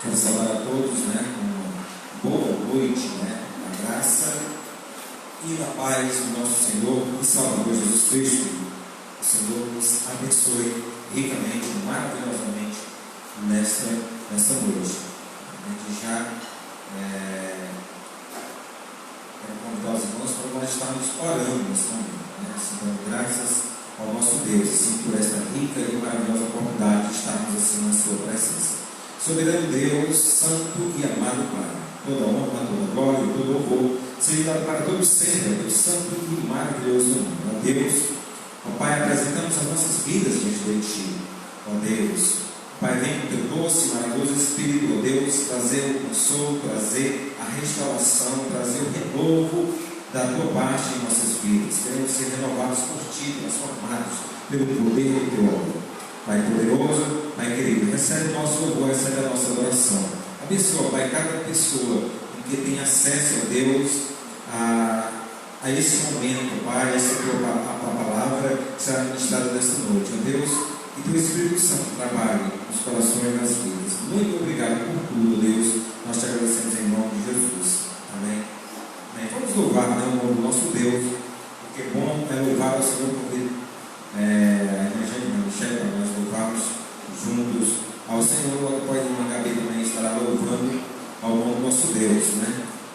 Quero saudar a todos, com uma boa noite, na graça e na paz do nosso Senhor e Salvador Jesus Cristo. O Senhor nos abençoe ricamente, maravilhosamente nesta noite. A gente já quero convidar os irmãos para nós estarmos orando nesse momento, dando graças ao nosso Deus, assim, por esta rica e maravilhosa oportunidade de estarmos assim na sua presença. Soberano Deus, santo e amado Pai, toda honra, toda glória e todo louvor seja dado para todos sempre, Deus santo e maravilhoso nome. Ó Deus, ó Pai, apresentamos as nossas vidas diante de Ti. Ó Deus, Pai, vem com Teu doce e maravilhoso Espírito, ó Deus, trazer o consolo, trazer a restauração, trazer o renovo da Tua parte em nossas vidas. Queremos ser renovados por Ti, transformados pelo poder do Teu amor. Pai poderoso, Pai querido, recebe o nosso louvor, recebe a nossa adoração. Abençoa, Pai, cada pessoa que tem acesso a Deus, a esse momento, Pai, essa a palavra que será ministrada nesta noite. Ó Deus, que Teu Espírito Santo trabalhe nos corações e nas vidas. Muito obrigado por tudo, Deus. Nós te agradecemos em nome de Jesus. Amém. Amém. Vamos louvar, o nome do nosso Deus, porque bom é louvar o Senhor porque a Evangelho Michel, para nós louvarmos juntos ao Senhor. Pode uma Gabi também estará louvando ao nome do nosso Deus,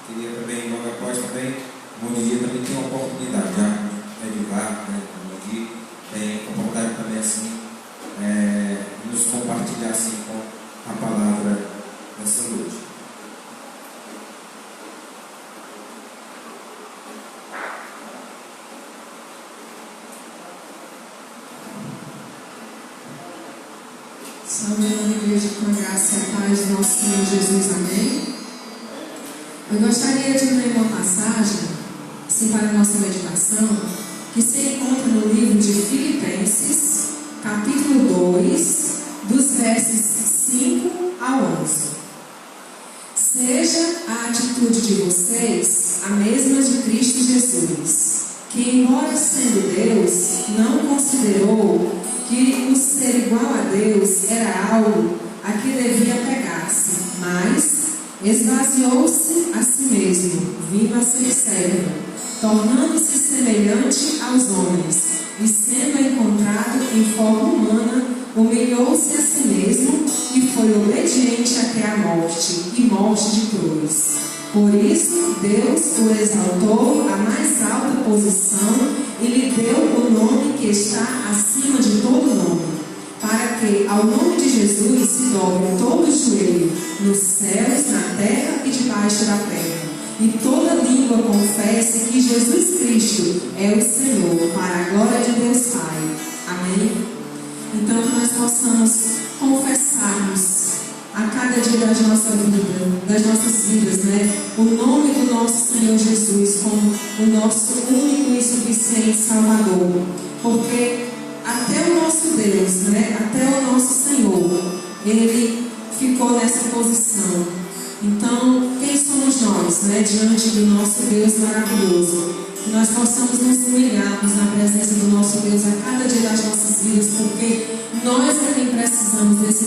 Queria também, logo após também, bom dia também tem uma oportunidade, já Edivar, bom dia, tem oportunidade também assim, nos compartilhar assim com a palavra nessa noite. Salve a igreja com a graça e a paz do nosso Senhor Jesus, amém? Eu gostaria de ler uma passagem, assim, para a nossa meditação, que se encontra no livro de Filipenses, capítulo 2, dos versos 5 a 11. Seja a atitude de vocês a mesma de Cristo Jesus, que, embora sendo Deus, não considerou que o ser igual a Deus era algo a que devia pegar-se, mas esvaziou-se a si mesmo, vindo a ser servo, tornando-se semelhante aos homens, e sendo encontrado em forma humana, humilhou-se a si mesmo e foi obediente até a morte, e morte de cruz. Por isso, Deus o exaltou à mais alta posição e lhe deu o nome que está acima de todo nome, para que ao nome de Jesus se dobre todo o joelho, nos céus, na terra e debaixo da terra, e toda língua confesse que Jesus Cristo é o Senhor, para a glória de Deus Pai. Amém? Então, que nós possamos confessarmos a cada dia das nossas vidas, o nome do nosso Senhor Jesus como o nosso único e suficiente Salvador, porque até o nosso Deus, até o nosso Senhor, Ele ficou nessa posição. Então, quem somos nós, diante do nosso Deus maravilhoso? Que nós possamos nos humilharmos na presença do nosso Deus a cada dia das nossas vidas, porque nós também precisamos desse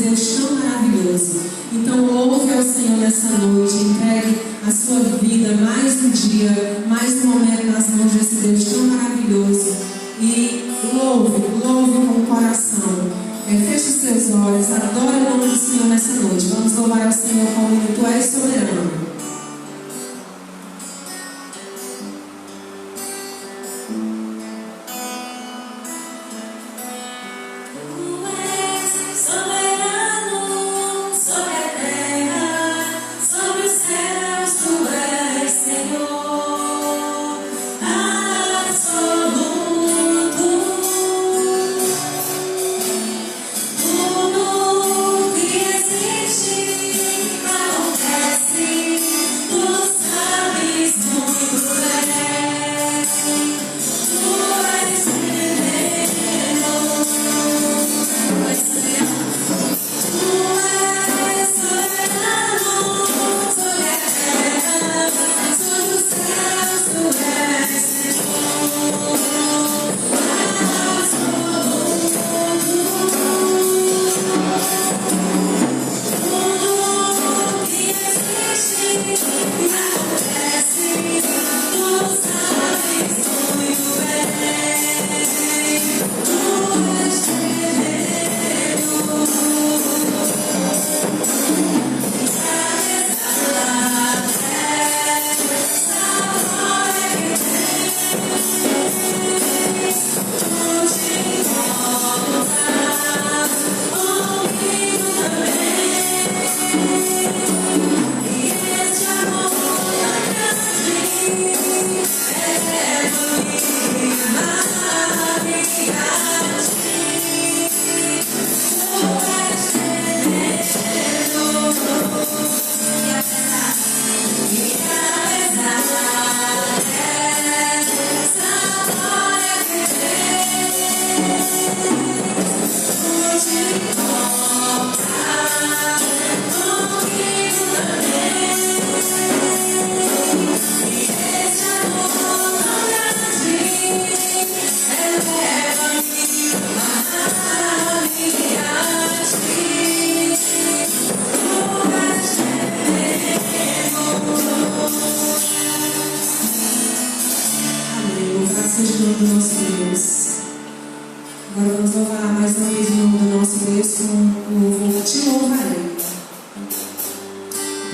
Deus tão maravilhoso. Então, louve ao Senhor nessa noite, entregue a sua vida mais um dia, mais um momento nas mãos desse Deus tão maravilhoso. E louve com o coração. Feche os seus olhos, adore o nome do Senhor nessa noite. Vamos louvar ao Senhor com o hino Tu és soberano. Existe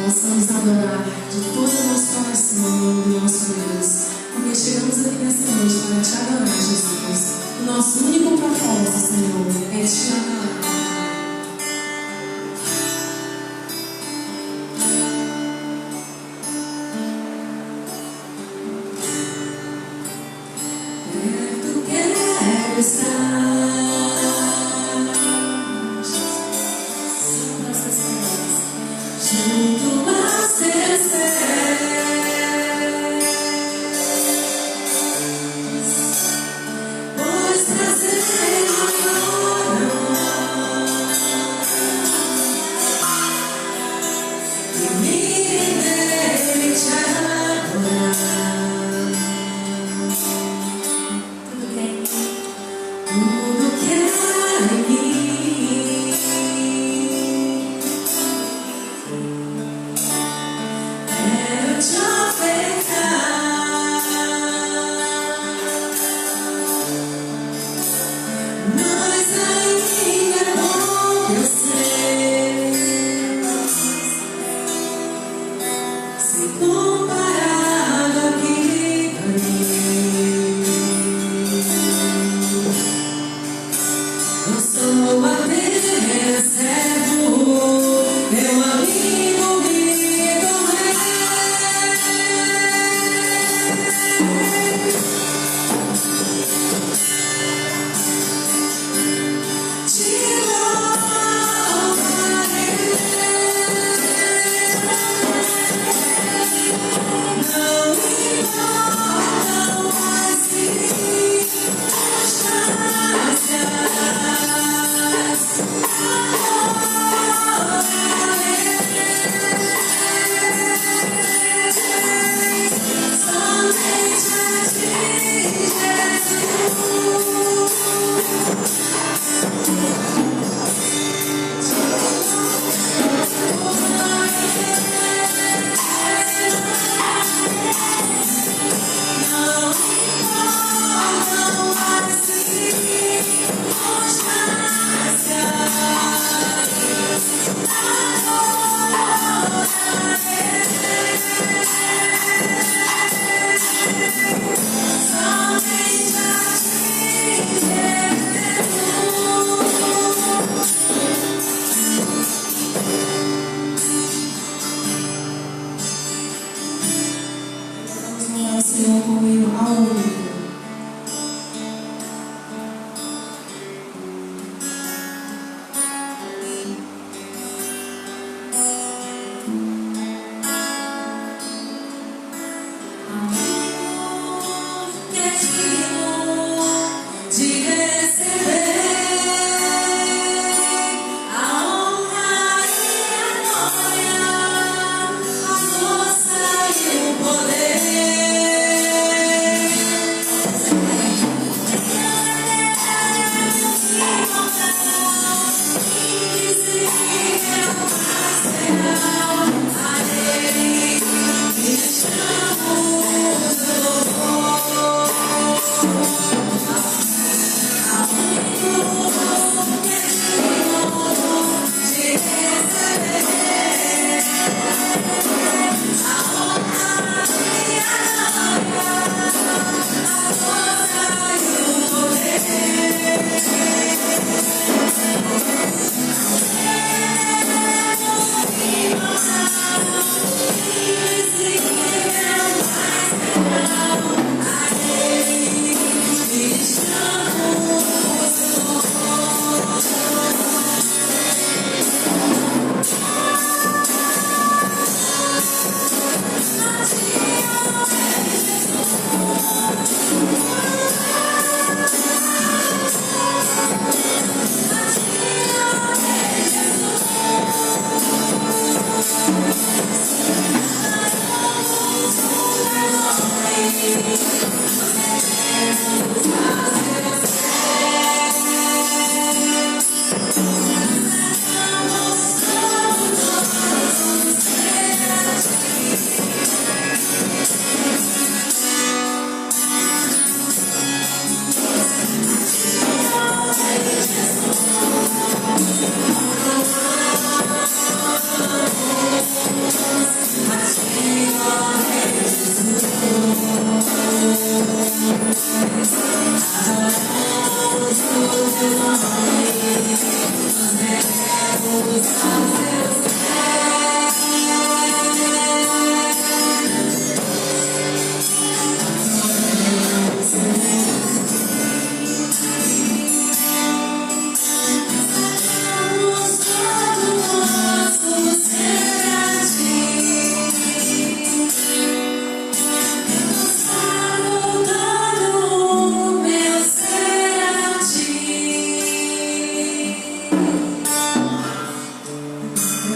possamos adorar de todo o nosso coração o nome do nosso Deus. Porque chegamos aqui nessa noite para te adorar, Jesus. O nosso único propósito, Senhor, é te adorar. Perto quero estar. Junto aos teus pés, pois prazer agora e me render te adorar. Tudo que há em mim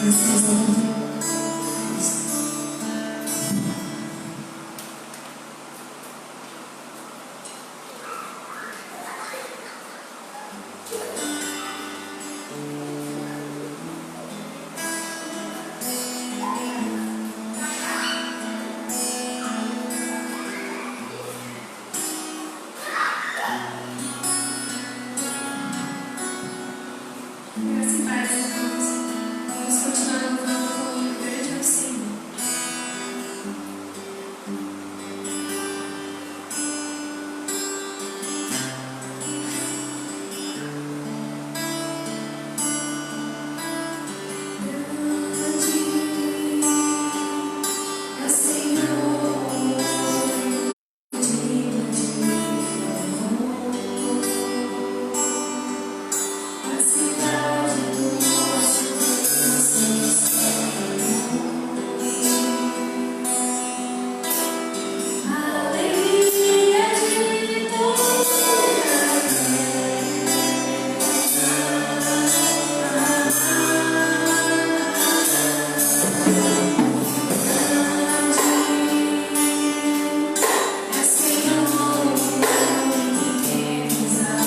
agradecemos ao nome. Graça e paz, irmãos. Vamos continuar louvando com o grande auxílio. Grande é o Senhor, digno de louvor. A cidade do nosso Deus a alegria de toda é Senhor, em quem temos a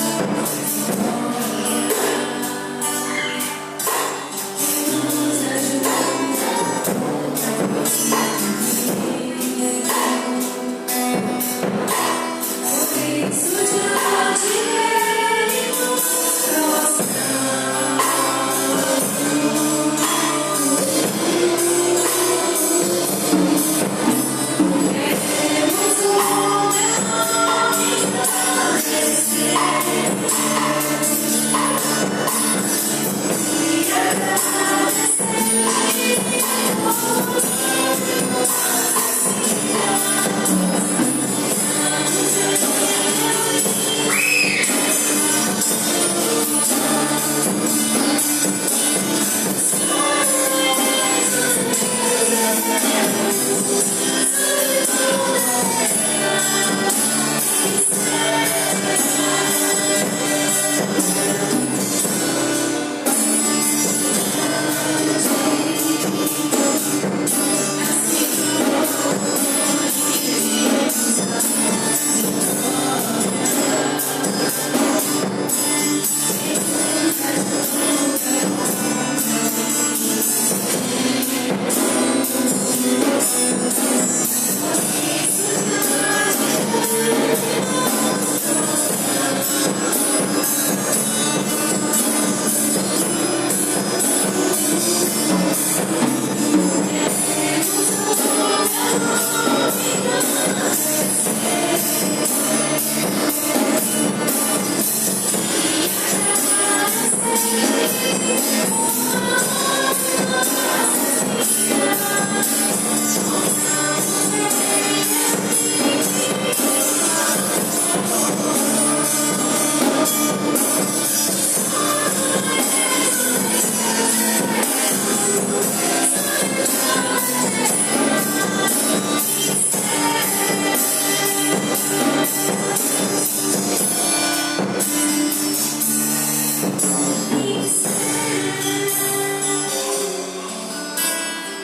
nos ajuda por isso diante dele nos prostramos. Queremos o teu nome engrandecer e agradecer.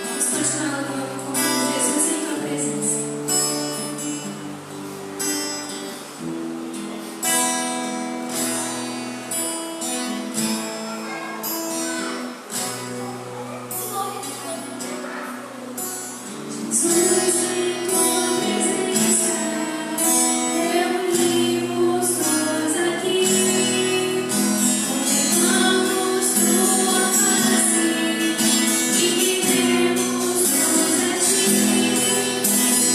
Vamos continuar louvando com Jesus em tua presença. Jesus em tua presença, reunimos nós aqui, contemplamos tua face e rendemos-nos a ti,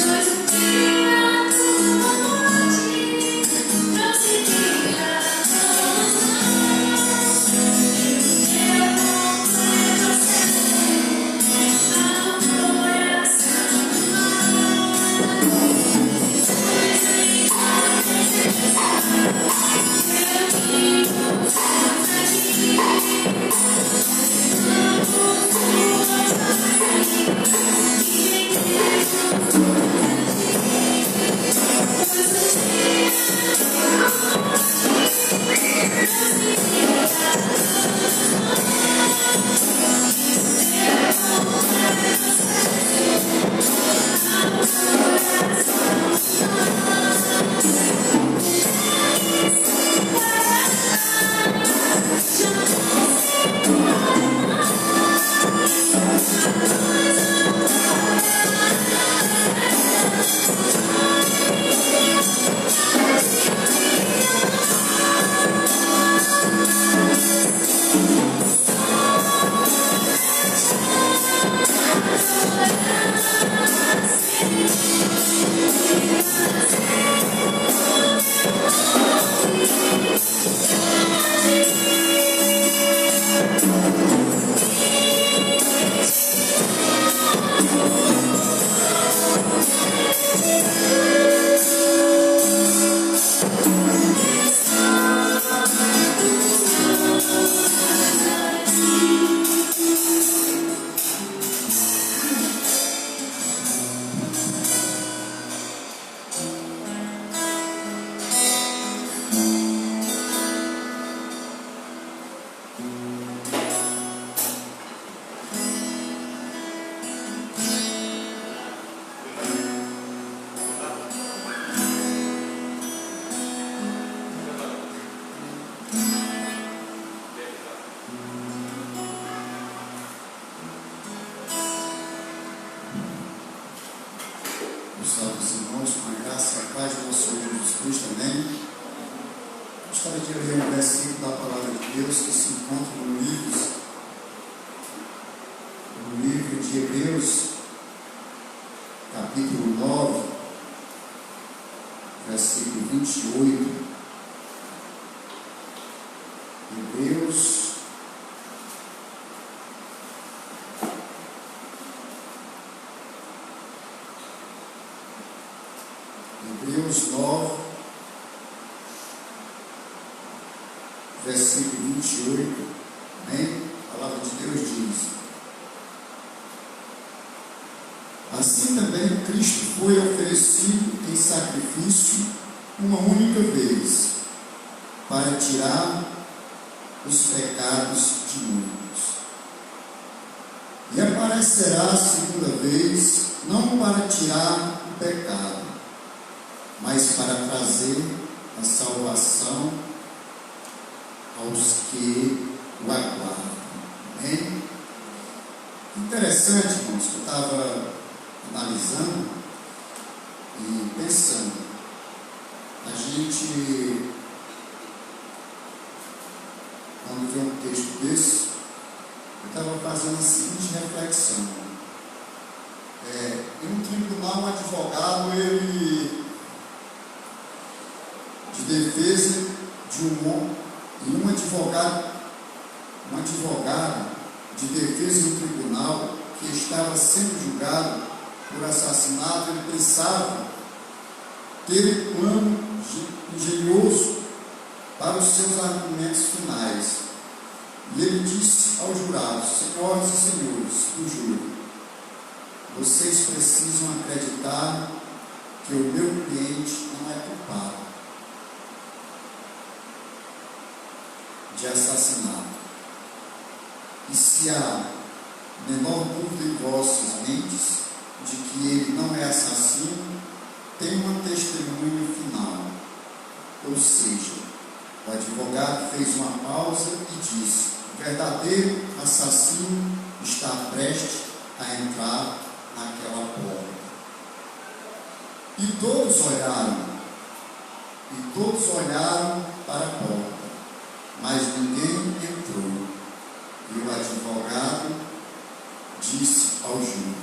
pois o dia a tua morte transfigura todos nós, e o teu completo acesso ao coração. Salve, irmãos, com a graça e a paz do nosso Senhor Jesus Cristo, amém. Gostaria de ler um versículo da palavra de Deus que se encontra no livro de Hebreus, capítulo 9, versículo 28. Hebreus 9, versículo 28, amém? A palavra de Deus diz: assim também Cristo foi oferecido em sacrifício uma única vez, para tirar os pecados de muitos. E aparecerá a segunda vez, não para tirar o pecado, mas para trazer a salvação aos que o aguardam. Amém? Interessante, irmãos, que eu estava analisando e pensando. A gente, quando vê um texto desse, eu estava fazendo a seguinte reflexão. Em um tribunal, um advogado, ele de defesa de um advogado de defesa do tribunal que estava sendo julgado por assassinato, ele pensava ter um plano engenhoso para os seus argumentos finais. E ele disse aos jurados: senhoras e senhores do júri, vocês precisam acreditar que o meu cliente não é culpado de assassinato. E se há menor dúvida em vossas mentes de que ele não é assassino, tem uma testemunha final. Ou seja, o advogado fez uma pausa e disse: o verdadeiro assassino está prestes a entrar naquela porta. E todos olharam para a porta, mas ninguém entrou. E o advogado disse ao júri: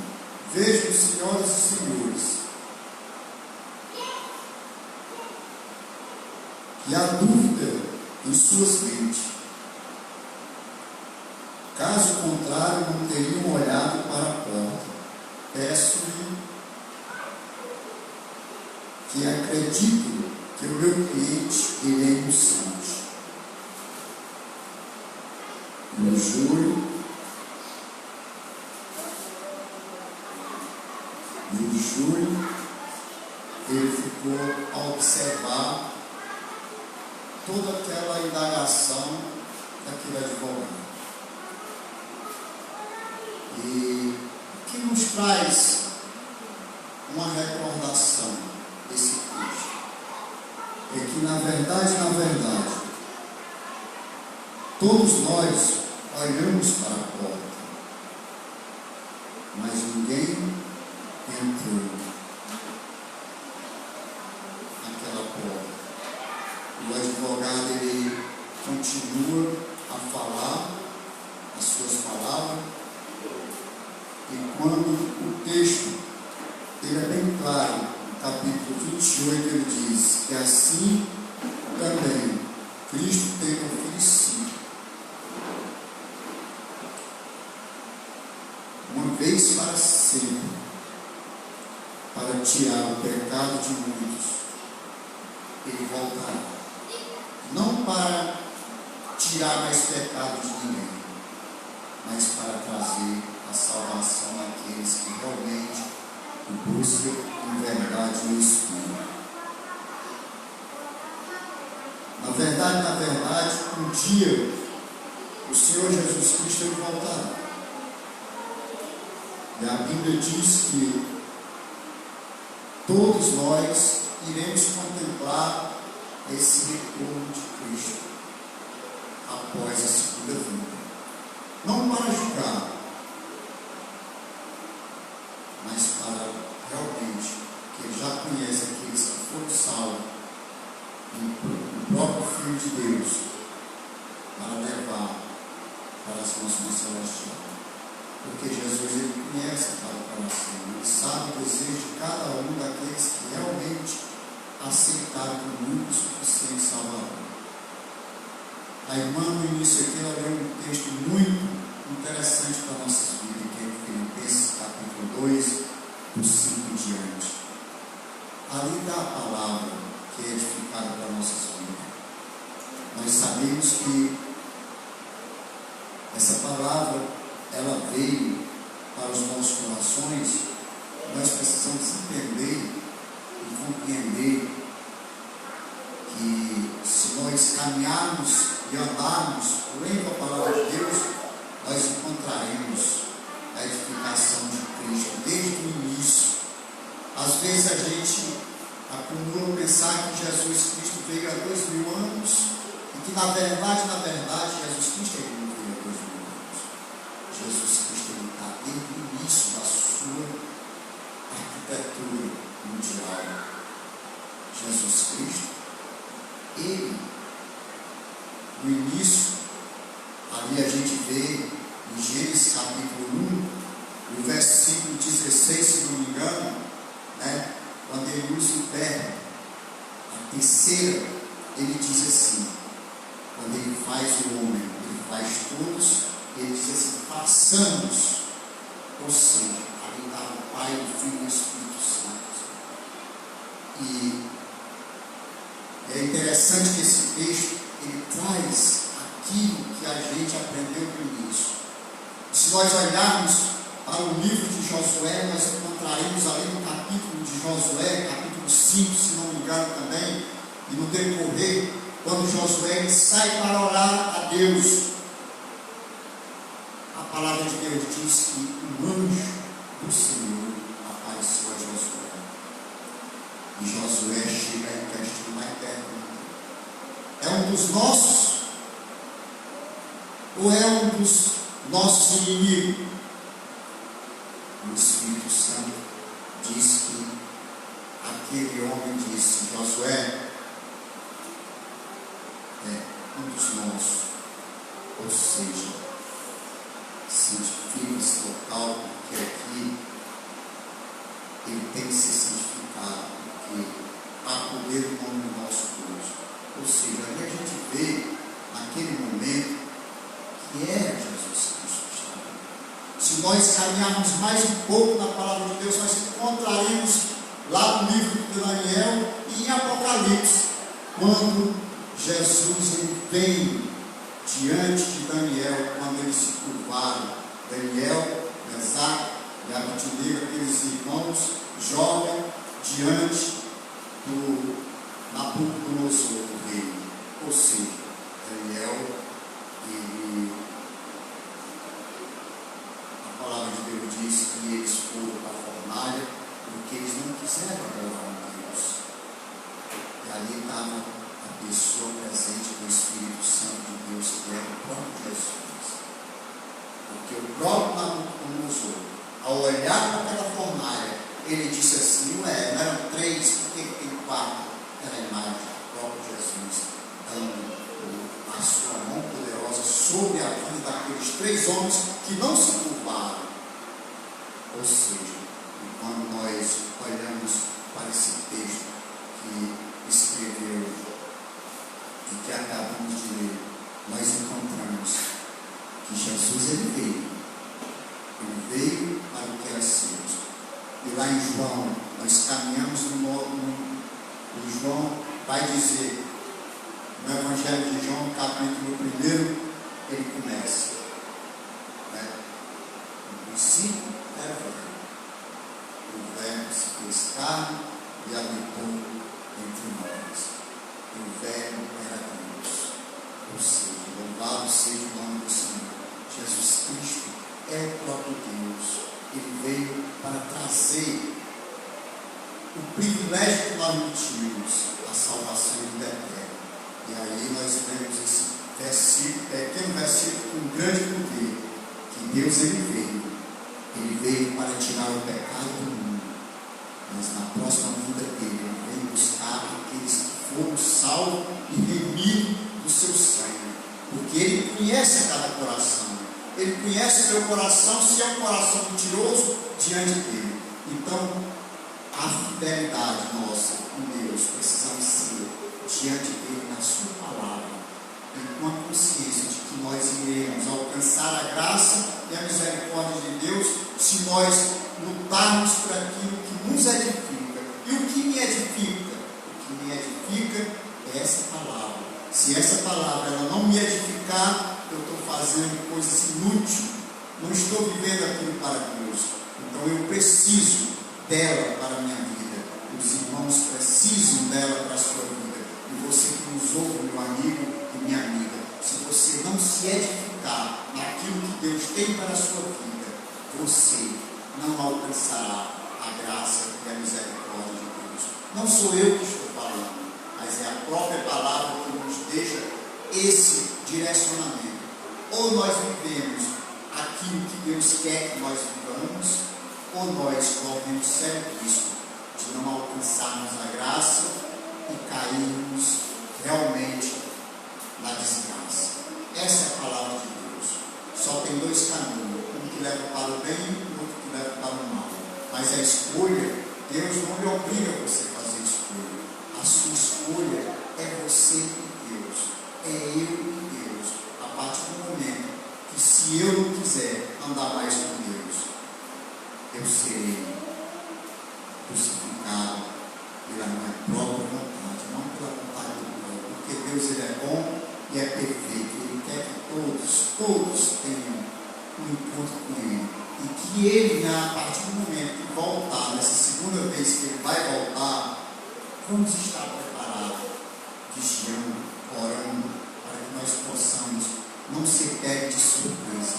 vejam, senhoras e senhores, que há dúvida em suas mentes. Caso contrário, não teriam olhado para a porta. Peço-lhe que acreditem que o meu cliente ele é inocente. No júri, ele ficou a observar toda aquela indagação daquele advogado. E o que nos traz uma recordação desse texto é que, na verdade, todos nós olhamos para a porta, mas ninguém entrou naquela porta. O advogado, ele continua a falar as suas palavras, e quando o texto ele é bem claro, no capítulo 28, ele diz que assim também Cristo tem oferecido uma vez para sempre, para tirar o pecado de muitos. Ele voltará, não para tirar mais pecado de ninguém, mas para trazer a salvação àqueles que realmente o buscam em verdade e espírito. Na verdade, um dia o Senhor Jesus Cristo ele voltará. E a Bíblia diz que todos nós iremos contemplar esse retorno de Cristo após a segunda vinda. Não para julgar, mas para realmente que porque Ele já conhece aqueles que foram salvos no próprio Filho de Deus para levar para as mansões celestiais. Porque Jesus, Ele conhece cada coração, Ele sabe o desejo de cada um daqueles que realmente aceitaram como único suficiente Salvador. A irmã no início aqui, ela leu um texto muito interessante para nossas vidas, que é Filipenses capítulo 2, do 5 em diante. Ali dá a palavra que é edificada para nossas vidas. Nós sabemos que essa palavra, ela veio para os nossos corações. Nós precisamos entender e compreender que se nós caminharmos e andarmos lendo a palavra de Deus, nós encontraremos a edificação de Cristo desde o início. Às vezes a gente acumula pensar que Jesus Cristo veio há 2000 anos e que na verdade, Jesus Cristo não veio há 2000 anos. Jesus Cristo está desde o início da sua arquitetura mundial. Jesus Cristo, Ele, no início, ali a gente vê em Gênesis capítulo 1, no versículo 16, se não me engano, né, quando ele usa o verbo, a terceira, ele diz assim, quando ele faz o homem, ele faz todos, ele diz assim, façamos, ou seja, ali está o Pai, o Filho e o Espírito Santo. E é interessante que esse texto, ele traz aquilo que a gente aprendeu no início. Se nós olharmos para o livro de Josué, nós encontraremos ali no capítulo de Josué, capítulo 5, se não me engano também, e no decorrer, quando Josué sai para orar a Deus, a palavra de Deus diz que um anjo do Senhor apareceu a Josué. E Josué chega em questão mais pergunta: é um dos nossos? Ou é um dos nossos inimigos? O Espírito Santo diz que aquele homem disse: Josué, é um dos nossos. Ou seja, santifica-se total, porque aqui ele tem que ser santificado, porque há poder no nome do nosso Deus. Ou seja, ali a gente vê naquele momento que era Jesus Cristo. Se nós caminharmos mais um pouco na palavra de Deus, nós encontraremos lá no livro de Daniel e em Apocalipse, quando Jesus ele vem diante de Daniel, quando eles se curvaram, Daniel, Mesaque e Abednego, aqueles irmãos, jogam diante do Nabucodonosor, o rei. Ou seja, Daniel, a palavra de Deus diz que eles foram para a fornalha porque eles não quiseram adorar a Deus. E ali estava a pessoa presente do Espírito Santo de Deus, que era o próprio Jesus. Porque o próprio Nabucodonosor, ao olhar para aquela fornalha, ele disse assim: não eram 3, por que tem 4? Era a imagem do próprio Jesus, dando a sua mão poderosa sobre a vida daqueles 3 homens que não se curvaram. Ou seja, quando nós olhamos para esse texto que escreveu e que acabamos de ler, nós encontramos que Jesus ele veio para o que era seu. E lá em João, nós caminhamos no João vai dizer, no Evangelho de João, capítulo 1, ele começa, né? No princípio era o Verbo se fez carne e habitou entre nós. E o Verbo era Deus. Ou seja, louvado seja o nome do Senhor. Jesus Cristo é o próprio Deus. Ele veio para trazer o privilégio que nós não tínhamos, a salvação e vida eterna. E aí nós vemos esse versículo, pequeno versículo com grande poder, que Deus ele veio para tirar o pecado do mundo, mas mas na próxima vinda dele, ele vem buscar aqueles que foram salvos e remidos do seu sangue, porque ele conhece a cada coração, ele conhece o meu coração, se é um coração mentiroso diante dele. Então, a fidelidade nossa com Deus precisamos ser diante dele na sua palavra, e com a consciência de que nós iremos alcançar a graça e a misericórdia de Deus se nós lutarmos por aquilo que nos edifica. E o que me edifica? O que me edifica é essa palavra. Se essa palavra ela não me edificar, eu estou fazendo coisas inúteis, não estou vivendo aquilo para Deus. Então eu preciso dela para a minha vida. Os irmãos precisam dela para a sua vida. E você que nos ouve, meu amigo e minha amiga, se você não se edificar naquilo que Deus tem para a sua vida, você não alcançará a graça e a misericórdia de Deus. Não sou eu que estou falando, mas é a própria palavra que nos deixa esse direcionamento. Ou nós vivemos aquilo que Deus quer que nós vivamos, ou nós corremos sério risco de não alcançarmos a graça e cairmos realmente na desgraça. Essa é a palavra de Deus. Só tem dois caminhos, um que leva para o bem e outro que leva para o mal. Mas a escolha, Deus não lhe obriga a você a fazer escolha. A sua escolha é você e Deus, é eu e Deus. A partir do momento que, se eu não quiser andar mais com Deus, eu serei crucificado pela minha própria vontade, não pela vontade do próprio, porque Deus ele é bom e é perfeito. Ele quer que todos tenham um encontro com Ele, e que Ele, a partir do momento que voltar, nessa segunda vez que Ele vai voltar, vamos estar preparados, vigiando, orando, para que nós possamos não ser pegos de surpresa,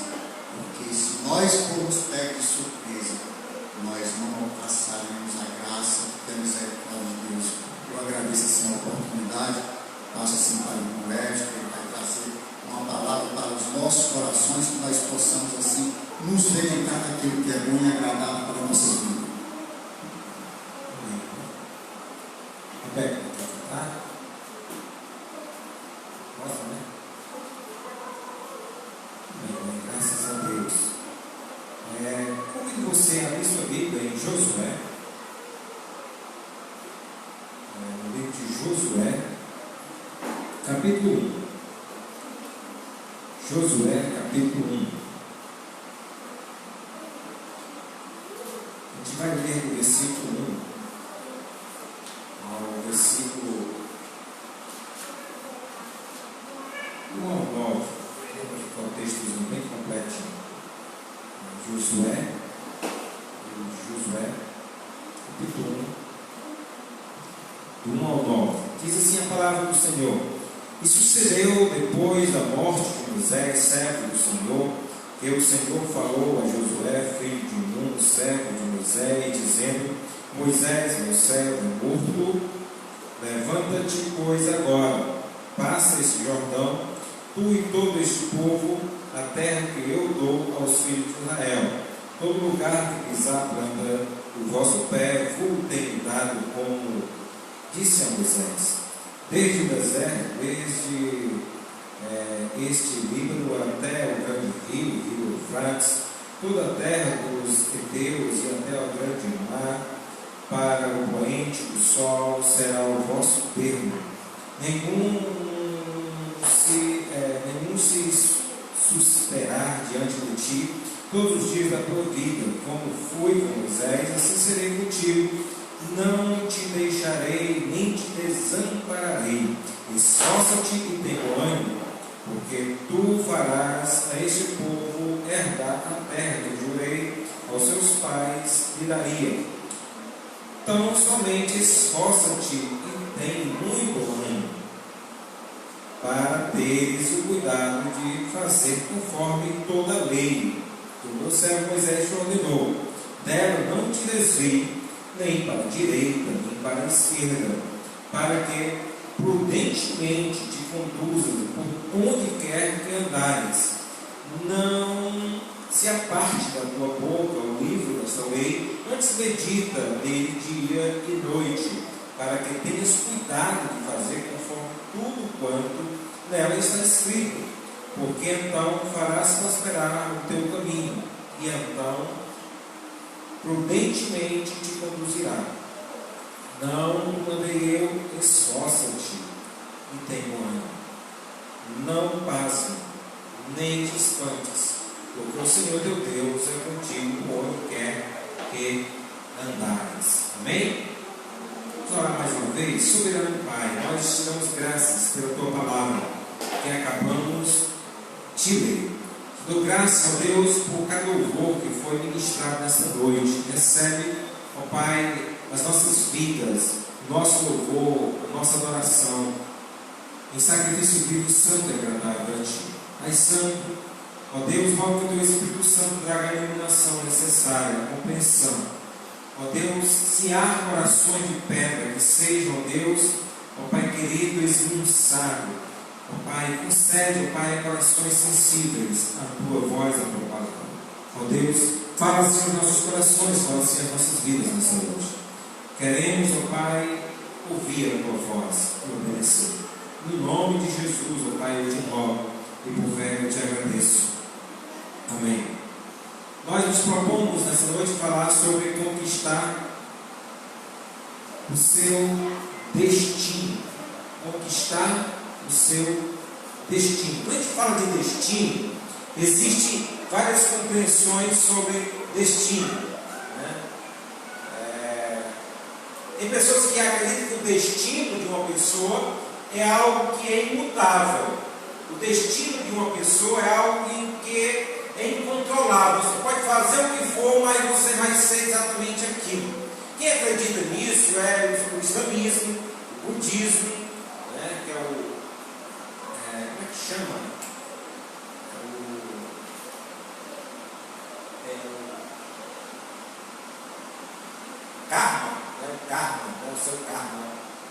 porque se nós formos pegos de surpresa, nós não alcançaremos a graça e a misericórdia de Deus. Eu agradeço assim a oportunidade, passo assim para o irmão Edson, que ele vai trazer uma palavra para os nossos corações, que nós possamos assim nos dedicar naquilo que é bom e agradável para a nossa vida. Rebeca, quer cantar? Posso, né? Bem, graças a Deus. Como que você abre sua Bíblia em Josué? No livro de Josué, capítulo 1. Josué, capítulo 1. A gente vai ler do versículo 1 ao versículo 1 ao 9. Vou ficar o textozinho bem completinho. Josué, capítulo 1, do 1 ao 9. Diz assim a palavra do Senhor: E sucedeu depois da morte de Moisés, servo do Senhor, que o Senhor falou a Josué, filho de Nun, servo de Moisés, dizendo: Moisés, meu servo, é morto. Levanta-te, pois, agora, passa este Jordão, tu e todo este povo, a terra que eu dou aos filhos de Israel. Todo lugar que pisar planta o vosso pé, vos tenho dado, como disse a Moisés. Desde o deserto, desde este Líbano até o grande rio Eufrates, toda a terra dos heteus e até o grande mar, para o poente do sol será o vosso termo. Nenhum se suscitará diante de ti todos os dias da tua vida, como fui com Moisés, assim serei contigo. Não te deixarei, nem te desampararei. Esforça-te e tem ânimo, porque tu farás a este povo herdar a terra que jurei aos seus pais lhe daria. Então somente esforça-te e tem muito ânimo, para teres o cuidado de fazer conforme toda a lei que o meu servo Moisés te ordenou. Dela não te desvie, nem para a direita, nem para a esquerda, para que prudentemente te conduzas por onde quer que andares. Não se aparte da tua boca o livro desta lei, antes medita nele dia e noite, para que tenhas cuidado de fazer conforme tudo quanto nela está escrito, porque então farás prosperar o teu caminho, e então prudentemente te conduzirá. Não mandei eu, esforça-te e tenha ânimo. Não pasme, nem te espantes, porque o Senhor teu Deus é contigo por onde quer que andares. Amém? Vamos orar mais uma vez. Soberano Pai, nós te damos graças pela tua palavra que acabamos de ler. Te dou graças a Deus por cada louvor que foi ministrado nesta noite. Recebe, ó Pai, as nossas vidas, o nosso louvor, a nossa adoração em sacrifício vivo, santo e agradável a Ti. Pai Santo, ó Deus, rogo que o Teu Espírito Santo traga a iluminação necessária, a compreensão. Ó Deus, se há corações de pedra que sejam, ó Deus, ó Pai querido, esmiuçado, ó Pai, concede, ó Pai, corações sensíveis à Tua voz, à Tua palavra. Ó Deus, fala assim os nossos corações, fala assim as nossas vidas nessa noite. Queremos, ó Pai, ouvir a Tua voz e obedecer. No nome de Jesus, ó Pai, eu te rogo e por fé eu te agradeço. Amém. Nós nos propomos nessa noite falar sobre conquistar o seu destino. Conquistar o seu destino. Quando a gente fala de destino, existem várias compreensões sobre destino, né? Tem pessoas que acreditam que o destino de uma pessoa é algo que é imutável. O destino de uma pessoa é algo que é incontrolável. Você pode fazer o que for, mas você vai ser exatamente aquilo. Quem acredita nisso é o islamismo, o budismo, né, que é o... como é que chama? Karma, né, o karma, né, o seu karma,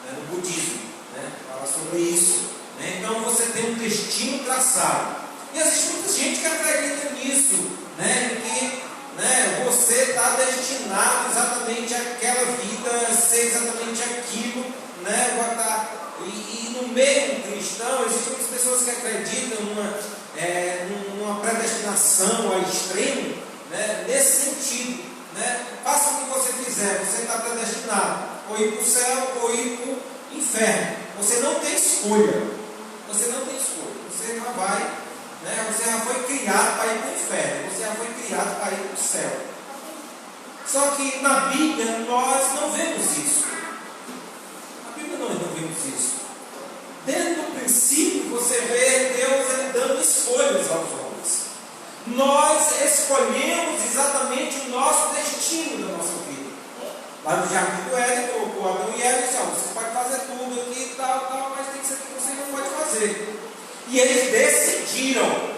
né, no budismo, né, fala sobre isso. Né? Então você tem um destino traçado. E existe muita gente que acredita nisso, né? Que, né, você está destinado exatamente àquela vida, ser exatamente aquilo, né? E no meio cristão existem muitas pessoas que acreditam numa predestinação ao extremo, né? Nesse sentido, né? Faça o que você fizer, você está predestinado ou ir para o céu ou ir para o inferno. Você não tem escolha. Você não tem escolha. Você já vai, né? Você já foi criado para ir para o inferno. Você já foi criado para ir para o céu. Só que na Bíblia nós não vemos isso. Na Bíblia nós não vemos isso. Desde o princípio você vê Deus ele dando escolhas aos homens. Nós escolhemos exatamente o nosso destino da nossa vida. Lá no Jardim do Éden, o Adão e Eva disseram: você pode fazer tudo aqui e tal, mas tem que ser que você não pode fazer. E eles decidiram.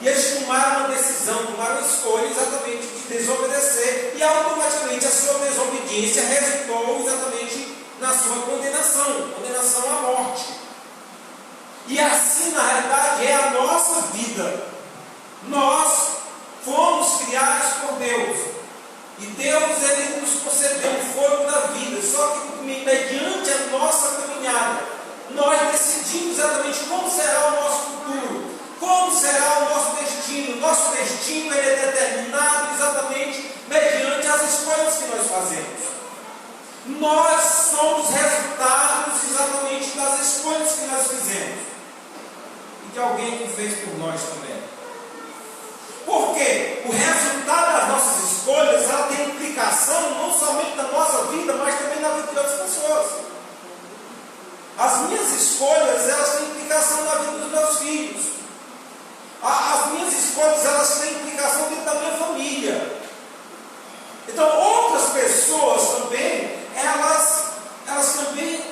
E eles tomaram uma decisão, tomaram uma escolha exatamente de desobedecer. E automaticamente a sua desobediência resultou exatamente na sua condenação à morte. E assim, na realidade, é a nossa vida. Nós fomos criados por Deus. E Deus ele nos concedeu o fogo da vida. Só que mediante a nossa caminhada, nós decidimos exatamente como será o nosso futuro, como será o nosso destino. Nosso destino ele é determinado exatamente mediante as escolhas que nós fazemos. Nós somos resultados exatamente das escolhas que nós fizemos e de alguém que fez por nós também. Porque o resultado das nossas escolhas ela tem implicação não somente na nossa vida, mas também na vida de outras pessoas. As minhas escolhas elas têm implicação na vida dos meus filhos. As minhas escolhas elas têm implicação dentro da minha família. Então outras pessoas também elas também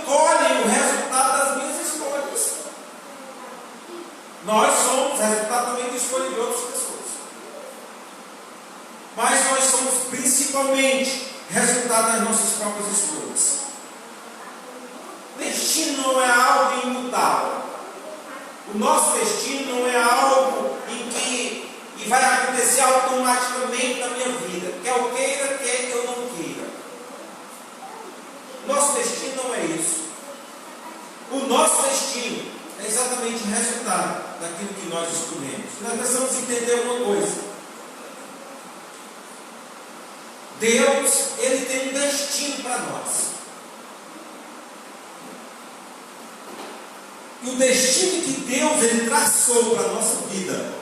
colhem o resultado das minhas escolhas. Nós somos resultado também da escolha de outras pessoas. Mas nós somos principalmente resultado das nossas próprias escolhas. Destino não é algo imutável. O nosso destino não é algo em que vai acontecer automaticamente na minha vida. Que é o quê? Deus, Ele tem um destino para nós. E o destino que Deus Ele traçou para a nossa vida,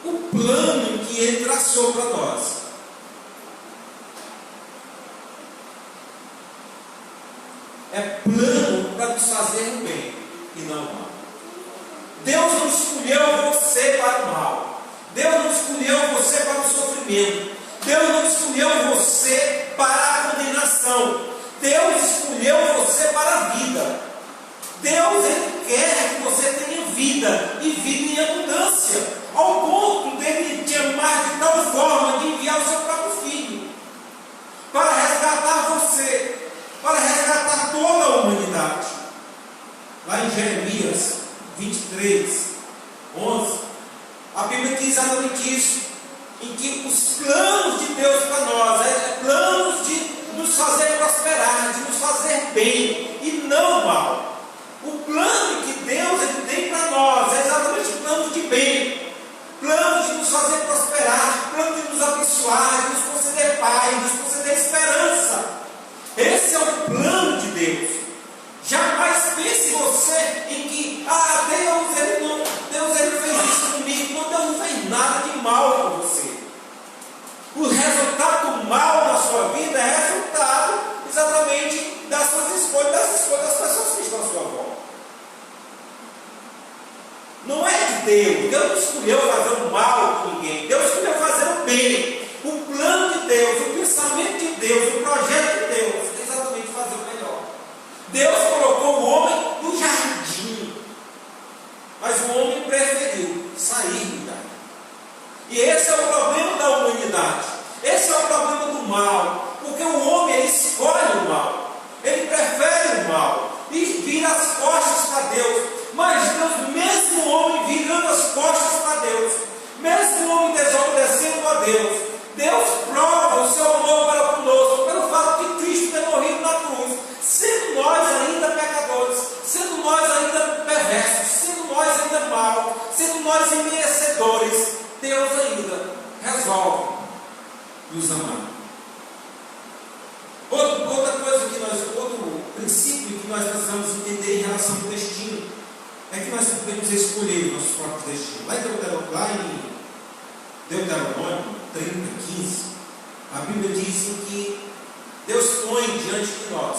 o plano que Ele traçou para nós, é plano para nos fazer o bem e não o mal. Deus não escolheu você para o mal. Deus não escolheu você para o sofrimento. Deus não escolheu você para a condenação. Deus escolheu você para a vida. Deus Ele quer que você tenha vida e vida em abundância, ao ponto dele te amar de tal forma de enviar o seu próprio filho para resgatar você, para resgatar toda a humanidade. Lá em Jeremias 23, 11, a Bíblia diz exatamente isso, em que os planos de Deus para nós é planos de nos fazer prosperar, de nos fazer bem e não mal. O plano que Deus Ele tem para nós é exatamente o plano de bem, plano de nos fazer prosperar, plano de nos abençoar, de nos conceder paz, de nos conceder esperança. Esse é o plano de Deus. Jamais pense você em que Deus ele fez isso comigo. Não, Deus não fez nada de mal com você. O resultado mal na sua vida é resultado exatamente das suas escolhas, das escolhas das pessoas que estão à sua volta. Não é de Deus. Deus não escolheu fazer o mal com ninguém. Deus escolheu fazer o bem. O plano de Deus, o pensamento de Deus, o projeto de Deus é exatamente fazer o melhor. Deus colocou o homem no jardim, mas o homem preferiu sair do jardim. E esse é o problema da humanidade. Esse é o problema do mal. Porque o homem ele escolhe o mal. Ele prefere o mal. E vira as costas para Deus. Mas Deus, mesmo o homem virando as costas para Deus, mesmo o homem desobedecendo a Deus, Deus prova o seu amor para conosco pelo fato de Cristo ter morrido na cruz, sendo nós ainda pecadores, sendo nós ainda perversos, sendo nós ainda maus, sendo nós imerecedores. Deus ainda resolve nos amar. Outro princípio que nós precisamos entender em relação ao destino é que nós podemos escolher o nosso próprio destino. Lá em Deuteronômio 30:15, a Bíblia diz que Deus põe diante de nós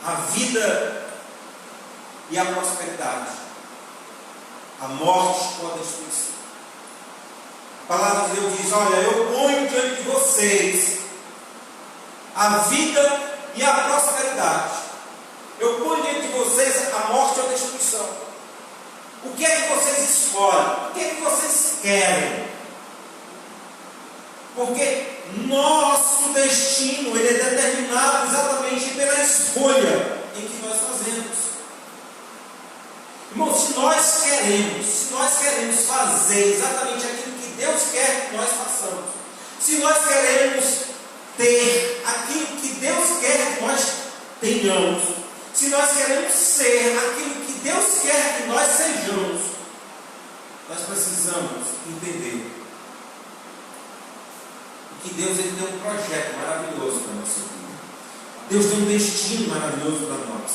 a vida e a prosperidade, a morte ou a destruição. A palavra de Deus diz: olha, eu ponho diante de vocês a vida e a prosperidade. Eu ponho diante de vocês a morte ou a destruição. O que é que vocês escolhem? O que é que vocês querem? Porque nosso destino ele é determinado exatamente pela escolha em que nós fazemos. Irmão, se nós queremos fazer exatamente aquilo que Deus quer que nós façamos, se nós queremos ter aquilo que Deus quer que nós tenhamos, se nós queremos ser aquilo que Deus quer que nós sejamos, nós precisamos entender que Deus ele tem um projeto maravilhoso para a nossa vida. Deus tem um destino maravilhoso para nós.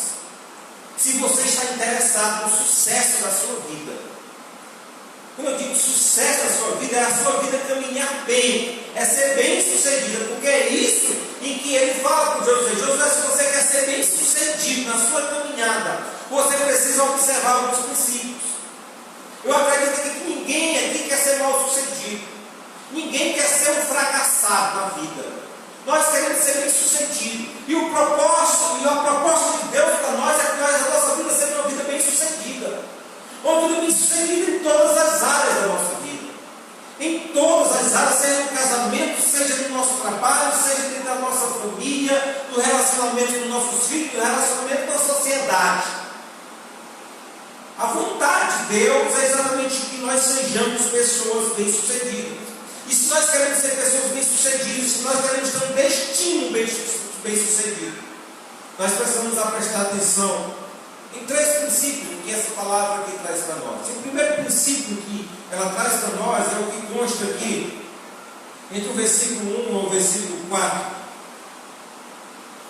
Se você está interessado no sucesso da sua vida, quando eu digo sucesso da sua vida, é a sua vida caminhar bem, é ser bem sucedida, porque é isso em que ele fala com Josué. Josué, se você quer ser bem sucedido na sua caminhada, você precisa observar alguns princípios. Eu acredito que ninguém aqui quer ser mal sucedido. Ninguém quer ser um fracassado na vida. Nós queremos ser bem sucedidos. E a proposta de Deus para nós é que a nossa vida seja uma vida bem sucedida. Uma vida bem sucedida em todas as áreas da nossa vida. Em todas as áreas, seja no casamento, seja no nosso trabalho, seja dentro da nossa família, no relacionamento com nossos filhos, no relacionamento com a sociedade. A vontade de Deus é exatamente que nós sejamos pessoas bem sucedidas. E se nós queremos ser pessoas bem-sucedidas, se nós queremos ter um destino bem-sucedido, nós precisamos prestar atenção em 3 princípios que essa palavra aqui traz para nós. E o primeiro princípio que ela traz para nós é o que consta aqui entre o versículo 1 ao versículo 4,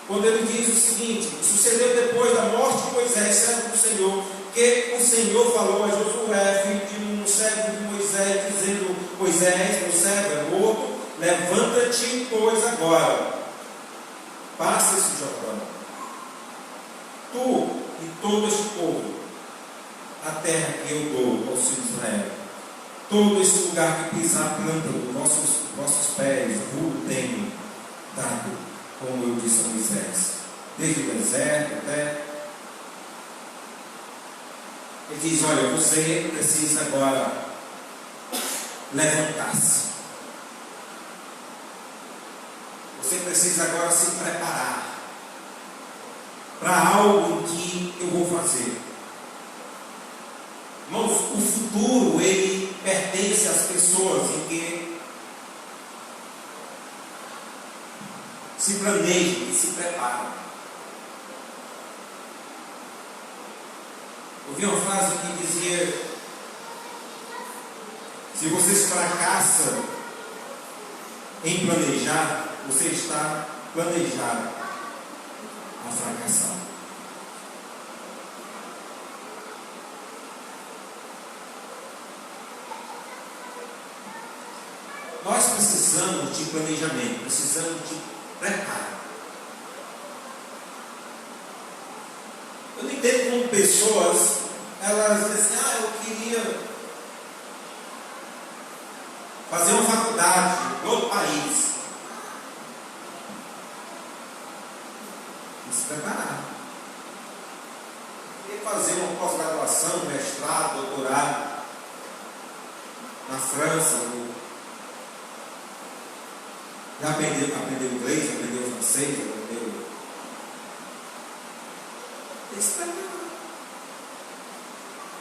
quando ele diz o seguinte: sucedeu depois da morte de Moisés, servo do Senhor, que o Senhor falou a Josué, filho de Nun, servo de Moisés, dizendo: Moisés, meu servo é morto, levanta-te, pois agora, passa esse Jordão, tu e todo este povo, a terra que eu dou ao seu Israel, todo esse lugar que pisar a planta dos vossos pés, vos tenho dado, como eu disse a Moisés, desde o deserto até. Ele diz: olha, você precisa agora levantar-se. Você precisa agora se preparar para algo que eu vou fazer. Irmãos, o futuro, ele pertence às pessoas em que se planejam e se preparam. Eu vi uma frase que dizia: se vocês fracassam em planejar, você está planejado a fracassar. Nós precisamos de planejamento, precisamos de preparo. Eu não entendo como pessoas, elas dizem: eu queria fazer uma faculdade em outro país. Se preparar. Eu queria fazer uma pós-graduação, mestrado, doutorado na França. Já aprendeu inglês, aprendeu francês, aprendeu. Tem que se preparar.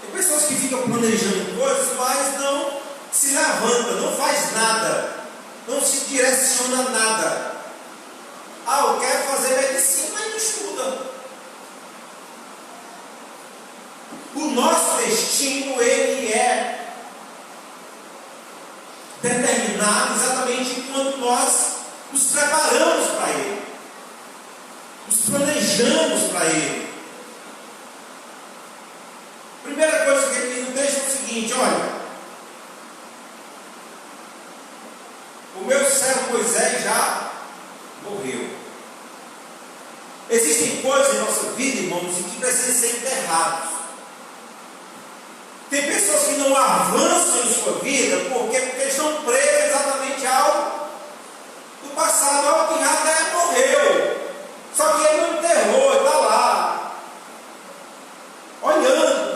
Tem pessoas que ficam planejando coisas, mas não se levantam, não faz nada, não se direciona nada. Eu quero fazer medicina, mas não estuda. O nosso destino, ele é determinado exatamente quando nós nos preparamos para ele, nos planejamos para ele. Primeira coisa que ele nos deixa é o seguinte: olha, o meu servo Moisés já morreu. Existem coisas em nossa vida, irmãos, que precisam ser enterradas. Tem pessoas que não avançam em sua vida porque estão presas exatamente a algo do passado, algo que já até morreu. Só que ele não enterrou, ele está lá, olhando.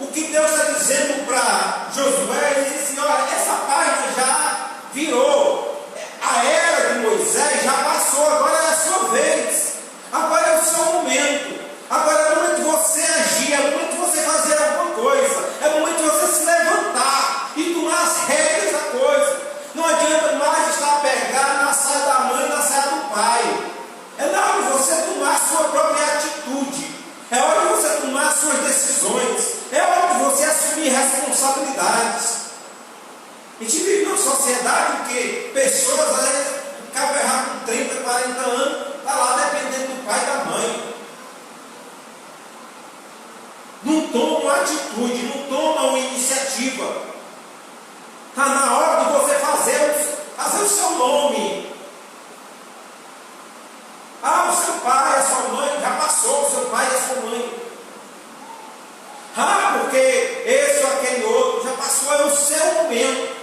O que Deus está dizendo para Josué, ele diz assim: olha, essa página já virou. A era de Moisés já passou, agora é a sua vez. Agora é o seu momento. Agora é o momento de você agir, é o momento de você fazer alguma coisa. É o momento de você se levantar e tomar as rédeas da coisa. Não adianta mais estar pegado na saia da mãe e na saia do pai. É na hora de você tomar a sua própria atitude. É hora de você tomar as suas decisões. É hora de você assumir responsabilidades. A gente vive numa sociedade em que pessoas, às vezes, acabam errando com 30, 40 anos, está lá dependendo do pai e da mãe. Não toma uma atitude, não toma uma iniciativa. Está na hora de você fazer o seu nome. O seu pai, a sua mãe, já passou, o seu pai e a sua mãe. Porque esse ou aquele outro já passou, é o seu momento.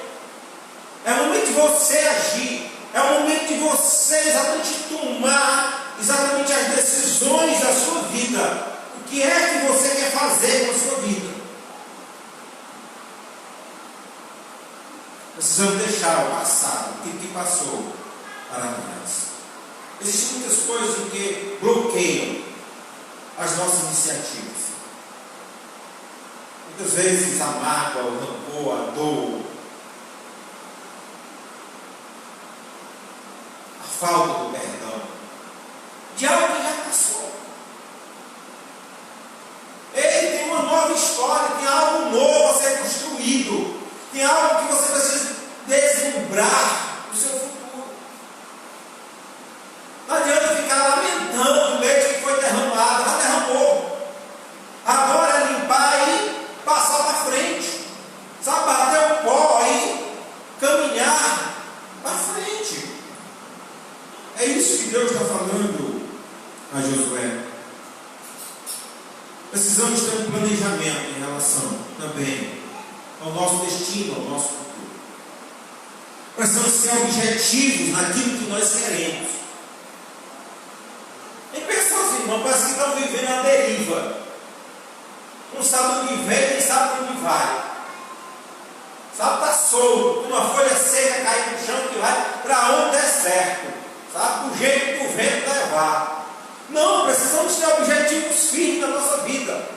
É o momento de você agir. É o momento de você exatamente tomar exatamente as decisões da sua vida. O que é que você quer fazer com a sua vida? Precisamos deixar o passado, o que passou, para trás. Existem muitas coisas que bloqueiam as nossas iniciativas. Muitas vezes a mágoa, o rancor, a dor, a falta do perdão, de algo que já passou. Ele tem uma nova história, tem algo novo a ser construído, tem algo que você precisa desenvolver lembrar do seu futuro. Não adianta ficar lamentando o leite que foi derramado, já derramou. Agora é limpar e passar para frente. Sabe, bater o pó e caminhar para frente. É isso que Deus está falando a Josué. Precisamos ter um planejamento em relação também ao nosso destino, ao nosso futuro. Precisamos ser objetivos naquilo que nós queremos. Tem pessoas, irmão, parece que estão vivendo a deriva. Não sabe onde vem, nem sabe onde vai. Sabe, está solto, uma folha seca cair no chão que vai para onde é certo. Sabe, do jeito que o vento levar. Não, precisamos ter objetivos firmes na nossa vida.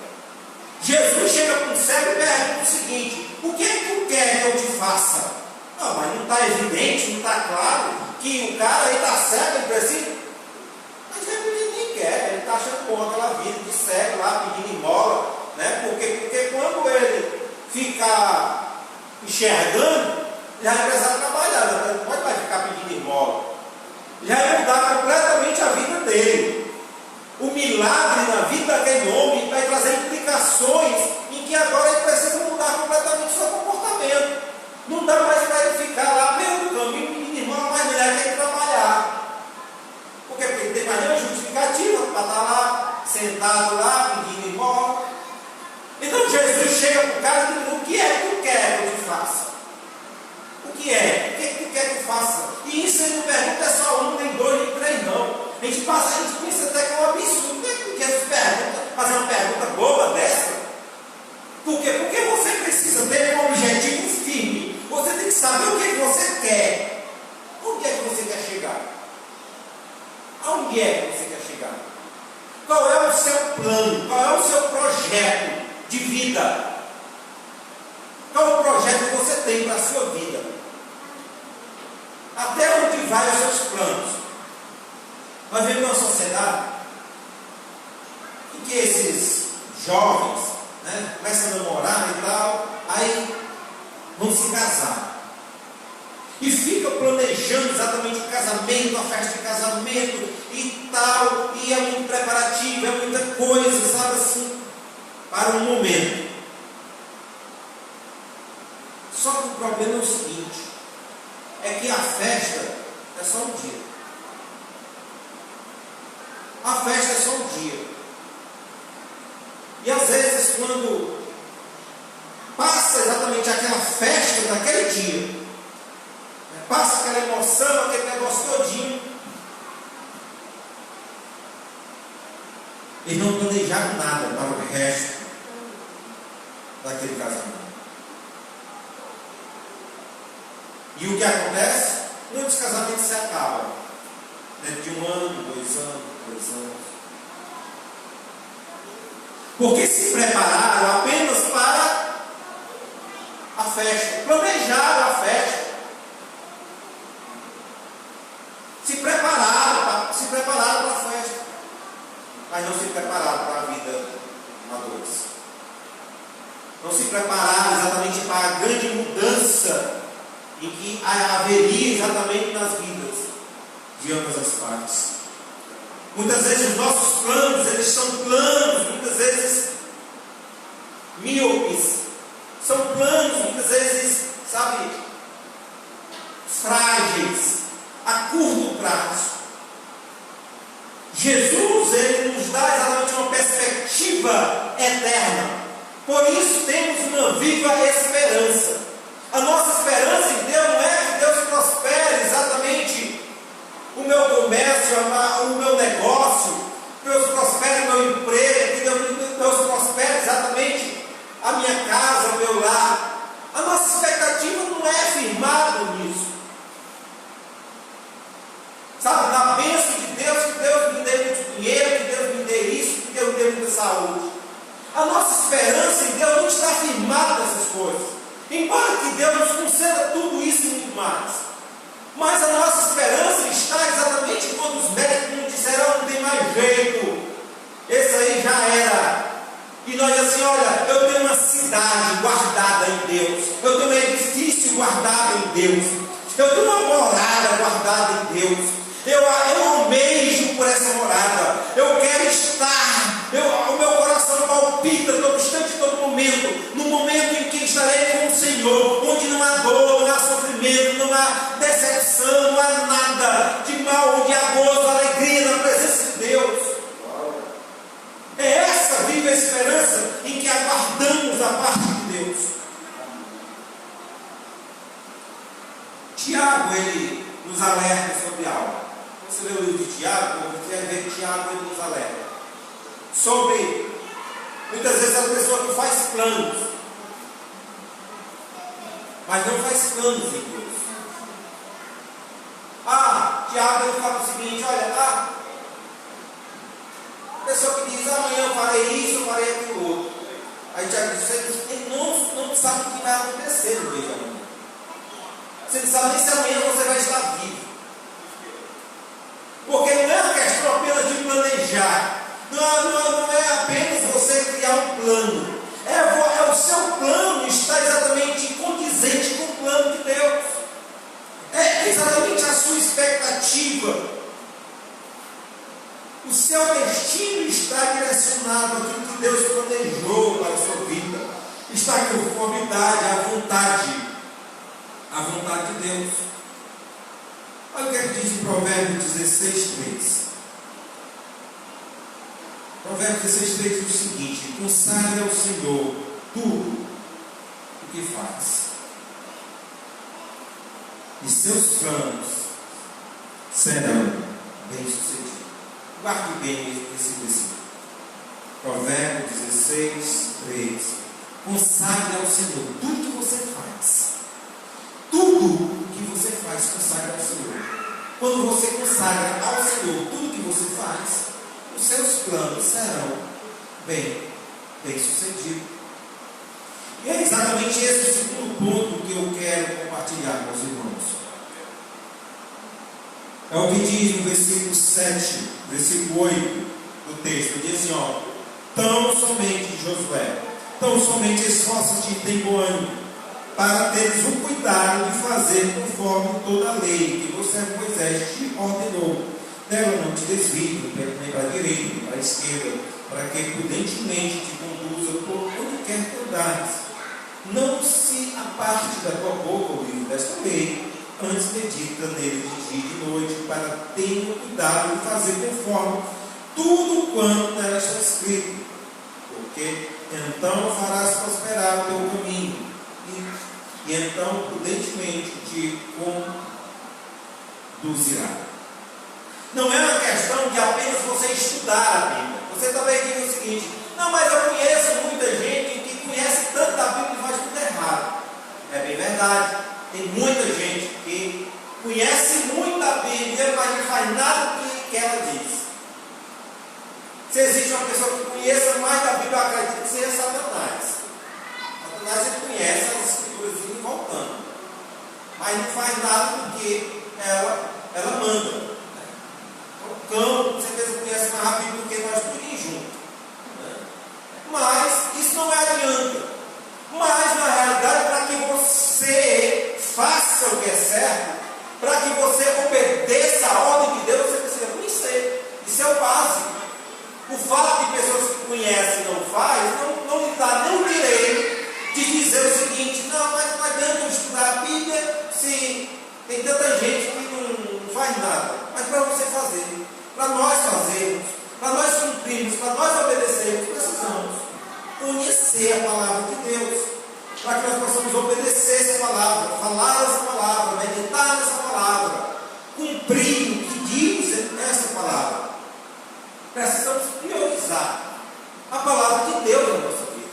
Jesus chega para um cego e pergunta o seguinte: o que é que tu quer que eu te faça? Não, mas não está evidente, não está claro que o cara aí está cego, ele precisa. Mas ele nem quer, ele está achando bom aquela vida de cego lá, pedindo esmola, né? Porque quando ele ficar enxergando, já vai precisar trabalhar, né? Não pode mais ficar pedindo esmola. Já vai mudar completamente a vida dele. O milagre na vida daquele homem vai trazer implicações em que agora ele precisa mudar completamente o seu comportamento. Não dá mais para ele ficar lá pelo caminho pedindo esmola, mas ele tem que trabalhar. Por quê? Porque ele tem mais nenhuma justificativa para estar lá, sentado lá, pedindo esmola. Então Jesus chega para o cara e diz: o que é que tu quer que eu te faça? O que é? O que é que tu quer que eu faça? E isso ele não pergunta é só um, nem dois, nem três, não. A gente pensa até que é um absurdo. Por que Jesus pergunta, fazer uma pergunta boba dessa? Por quê? Porque você precisa ter um objetivo firme. Você tem que saber o que você quer. Onde é que você quer chegar? Aonde é que você quer chegar? Qual é o seu plano? Qual é o seu projeto de vida? Qual é o projeto que você tem para a sua vida? Até onde vai os seus planos? Nós vivemos uma sociedade em que esses jovens, né, começam a namorar e tal, aí vão se casar. E fica planejando exatamente o casamento, a festa de casamento e tal, e é muito preparativo, é muita coisa, sabe assim, para um momento. Só que o problema é o seguinte, é que a festa é só um dia. A festa é só um dia. E às vezes quando passa exatamente aquela festa daquele dia, passa aquela emoção, aquele negócio todinho, eles não planejaram nada para o resto daquele casamento. E o que acontece? Muitos casamentos se acabam dentro de 1 ano, 2 anos, 3 anos. Porque se prepararam apenas para a festa, planejaram a festa, se prepararam para a festa, mas não se prepararam para a vida a dois. Não se prepararam exatamente para a grande mudança em que haveria exatamente nas vidas de ambas as partes. Muitas vezes os nossos planos, eles são planos, muitas vezes míopes, são planos, muitas vezes, sabe, frágeis, a curto prazo. Jesus, ele nos dá exatamente uma perspectiva eterna. Por isso temos uma viva esperança. A nossa esperança em Deus não é que Deus prospere exatamente o meu comércio, o meu negócio, que Deus prospere o meu emprego, que Deus prospere exatamente a minha casa, o meu lar. A nossa expectativa não é firmada nisso. Sabe, na bênção de Deus, que Deus me dê muito dinheiro, que Deus me dê isso, que Deus me dê muita saúde. A nossa esperança em Deus não está firmada nessas coisas. Embora que Deus nos conceda tudo isso e muito mais. Mas a nossa esperança está exatamente quando os médicos nos disseram: não tem mais jeito, esse aí já era. E nós assim: olha, eu tenho uma cidade guardada em Deus, eu tenho um edifício guardado em Deus. Eu tenho uma morada guardada em Deus. Eu almejo por essa morada. Eu quero estar. O meu coração palpita todo instante, todo momento. No momento em que estarei com o Senhor, onde não há dor, não há sofrimento, não há decepção, não há nada de mal, onde há gozo, alegria na presença de Deus. É essa viva esperança em que aguardamos a parte de Deus. Tiago, ele nos alerta sobre algo. Você lê o livro de Tiago, você vai ver que Tiago, ele nos alerta sobre, muitas vezes, a pessoa que faz planos, mas não faz planos em Deus. Tiago, ele fala o seguinte: olha, a pessoa que diz, amanhã eu farei isso, eu farei aquilo outro. Aí Tiago diz, ele não sabe o que vai acontecer no dia de amanhã. Você não sabe nem se amanhã você vai estar vivo. Porque não é uma questão apenas de planejar. Não é apenas você criar um plano. O seu plano está exatamente condizente com o plano de Deus. É exatamente a sua expectativa. O seu destino está direcionado àquilo que Deus planejou para a sua vida. Está em conformidade à vontade de Deus. Olha o que ele diz em Provérbios 16:3. Provérbios 16:3 diz o seguinte: consagre ao Senhor tudo o que faz, e seus planos serão bem-sucedidos. Guarde bem esse versículo. Provérbios 16:3. Consagre ao Senhor tudo que você faz. Tudo o que você faz, consagre ao Senhor. Quando você consagra ao Senhor tudo que você faz, os seus planos serão bem-sucedidos. E é exatamente esse o segundo ponto que eu quero compartilhar com os irmãos. É o que diz no versículo 7, versículo 8 do texto. Diz assim, tão somente, Josué, tão somente esforça-te e tem bom ânimo, para teres o cuidado de fazer conforme toda a lei que você, Moisés, te ordenou. Dela não te desvie, nem para a direita, nem para a esquerda, para que prudentemente te conduza por onde quer que andares. Não se aparte da tua boca o livro desta lei, antes medita nele de dia e de noite, para ter o cuidado de fazer conforme tudo quanto nela está escrito, porque então farás prosperar o teu caminho, e então prudentemente te conduzirá. Não é uma questão de apenas você estudar a Bíblia. Você também diz o seguinte: não, mas eu conheço muita gente que conhece tanto da Bíblia e faz tudo errado. É bem verdade. Tem muita gente que conhece muito a Bíblia, mas não faz nada do que ela diz. Se existe uma pessoa que conheça mais da Bíblia, eu acredito que seja Satanás. Satanás, ele conhece as escrituras indo e voltando, mas não faz nada do que ela manda. O cão, com certeza, conhece mais a Bíblia do que nós tudo juntos. Mas isso não adianta. Mas na realidade, para que você faça o que é certo, para que você obedeça a ordem de Deus, você precisa conhecer. Isso é o básico. O fato de pessoas que conhecem e não fazem, não lhe dá nem o direito de dizer o seguinte: não, mas não adianta eu estudar a Bíblia se tem tanta gente que não faz nada. Mas para você fazer, para nós fazermos, para nós cumprirmos, para nós obedecermos, precisamos conhecer a palavra de Deus, para que nós possamos obedecer essa palavra, falar essa palavra, meditar nessa palavra, cumprir o que diz essa palavra. Precisamos priorizar a palavra de Deus na nossa vida.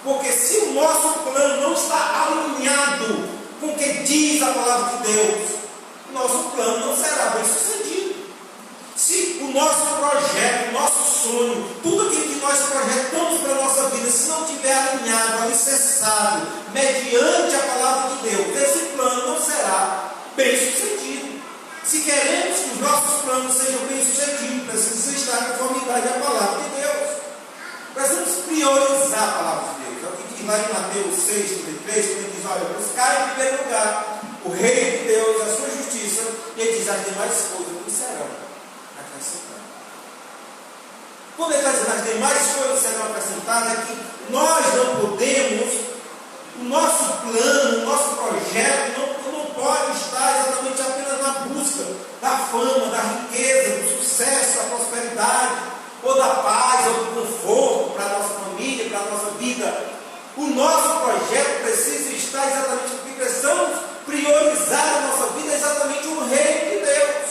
Porque se o nosso plano não está alinhado com o que diz a palavra de Deus, nosso plano não será bem sucedido. Se o nosso projeto, o nosso sonho, tudo aquilo que nós projetamos para a nossa vida, se não estiver alinhado, alicerçado, mediante a palavra de Deus, esse plano não será bem sucedido. Se queremos que os nossos planos sejam bem sucedidos, precisamos estar em conformidade à palavra de Deus. Precisamos priorizar a palavra de Deus. É o que diz lá em Mateus 6:33, quando ele diz: olha, buscar em primeiro lugar o reino de Deus, a sua justiça, e ele diz: as demais coisas não serão acrescentadas. Quando ele está dizendo as demais coisas serão acrescentadas, é que nós não podemos, o nosso plano, o nosso projeto não pode estar exatamente apenas na busca da fama, da riqueza, do sucesso, da prosperidade, ou da paz, ou do conforto para a nossa família, para a nossa vida. O nosso projeto precisa estar exatamente porque precisamos priorizar a nossa vida exatamente o reino de Deus.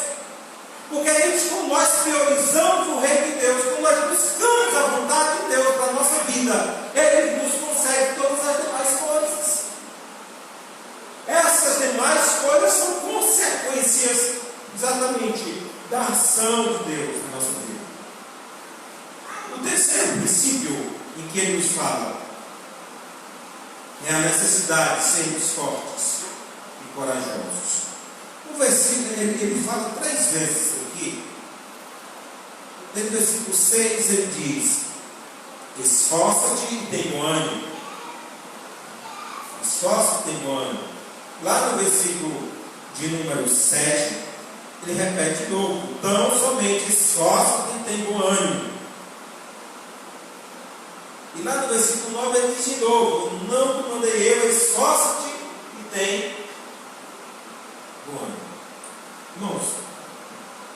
Porque a gente, quando nós priorizamos o reino de Deus, quando nós buscamos a vontade de Deus para a nossa vida, Ele nos concede todas as demais coisas. Essas demais coisas são consequências exatamente da ação de Deus na nossa vida. O terceiro princípio em que ele nos fala é a necessidade de sermos fortes e corajosos. No versículo, ele fala 3 vezes aqui. No versículo 6 ele diz: esforça-te e tem bom ânimo. Esforça-te e tem bom ânimo. Lá no versículo de número 7, ele repete de novo: então somente esforça-te e tem bom ânimo. E lá no versículo 9 ele diz de novo: não te mandei eu, esforça-te e tem bom ânimo. Irmãos,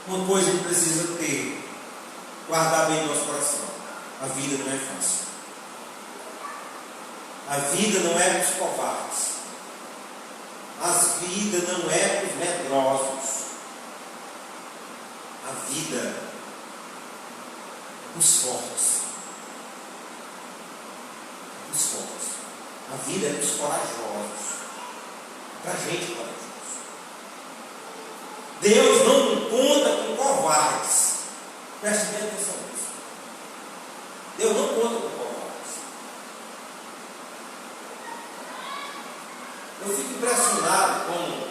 uma coisa que precisa ter, guardar bem no nosso coração: a vida não é fácil. A vida não é para os covardes. A vida não é para os medrosos. A vida é para os fortes. Os fortes. A vida é para os corajosos. Para a gente corajosa. Deus não conta com covardes. Preste bem atenção nisso. Deus não conta com covardes. Eu fico impressionado com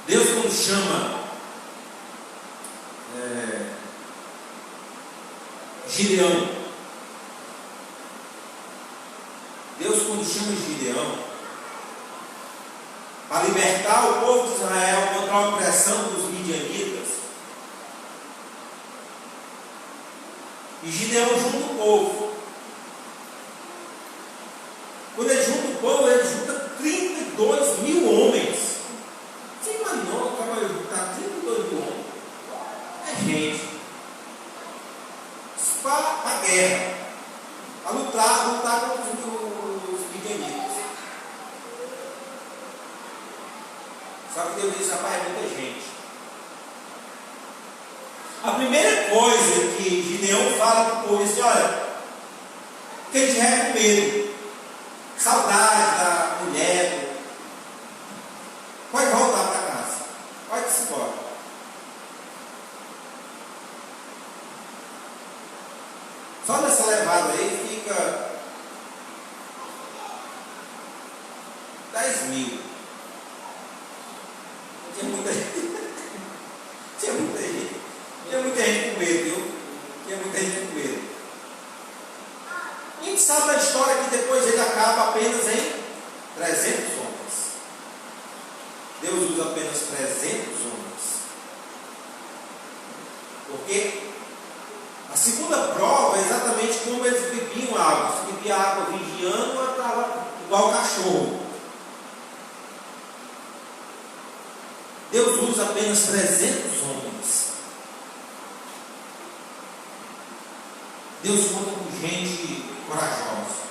Deus, quando chama Gideão. Deus, quando chama Gideão para libertar o povo de Israel contra a opressão dos midianitas, e Gideão junta o povo. Quando ele junta o povo, ele junta 32 mil homens. Você imaginou como ele juntar 32 mil homens? É gente para a guerra, para lutar contra os midianitas. Só que Deus disse: rapaz, é muita gente. A primeira coisa que Gideão fala para o povo é assim: olha, quem tiver com medo, saudade da mulher, pode voltar para casa, pode se embora. Só nessa levada aí fica 10 mil. Tinha muita gente. Tinha muita gente com medo, viu? Tinha muita gente com medo. A gente sabe da história que depois ele acaba apenas em 300 homens. Deus usa apenas 300 homens. Porque a segunda prova é exatamente como eles bebiam água. Se bebia água vigiando, ela estava igual cachorro. Deus usa apenas 300 homens. Deus conta com gente corajosa.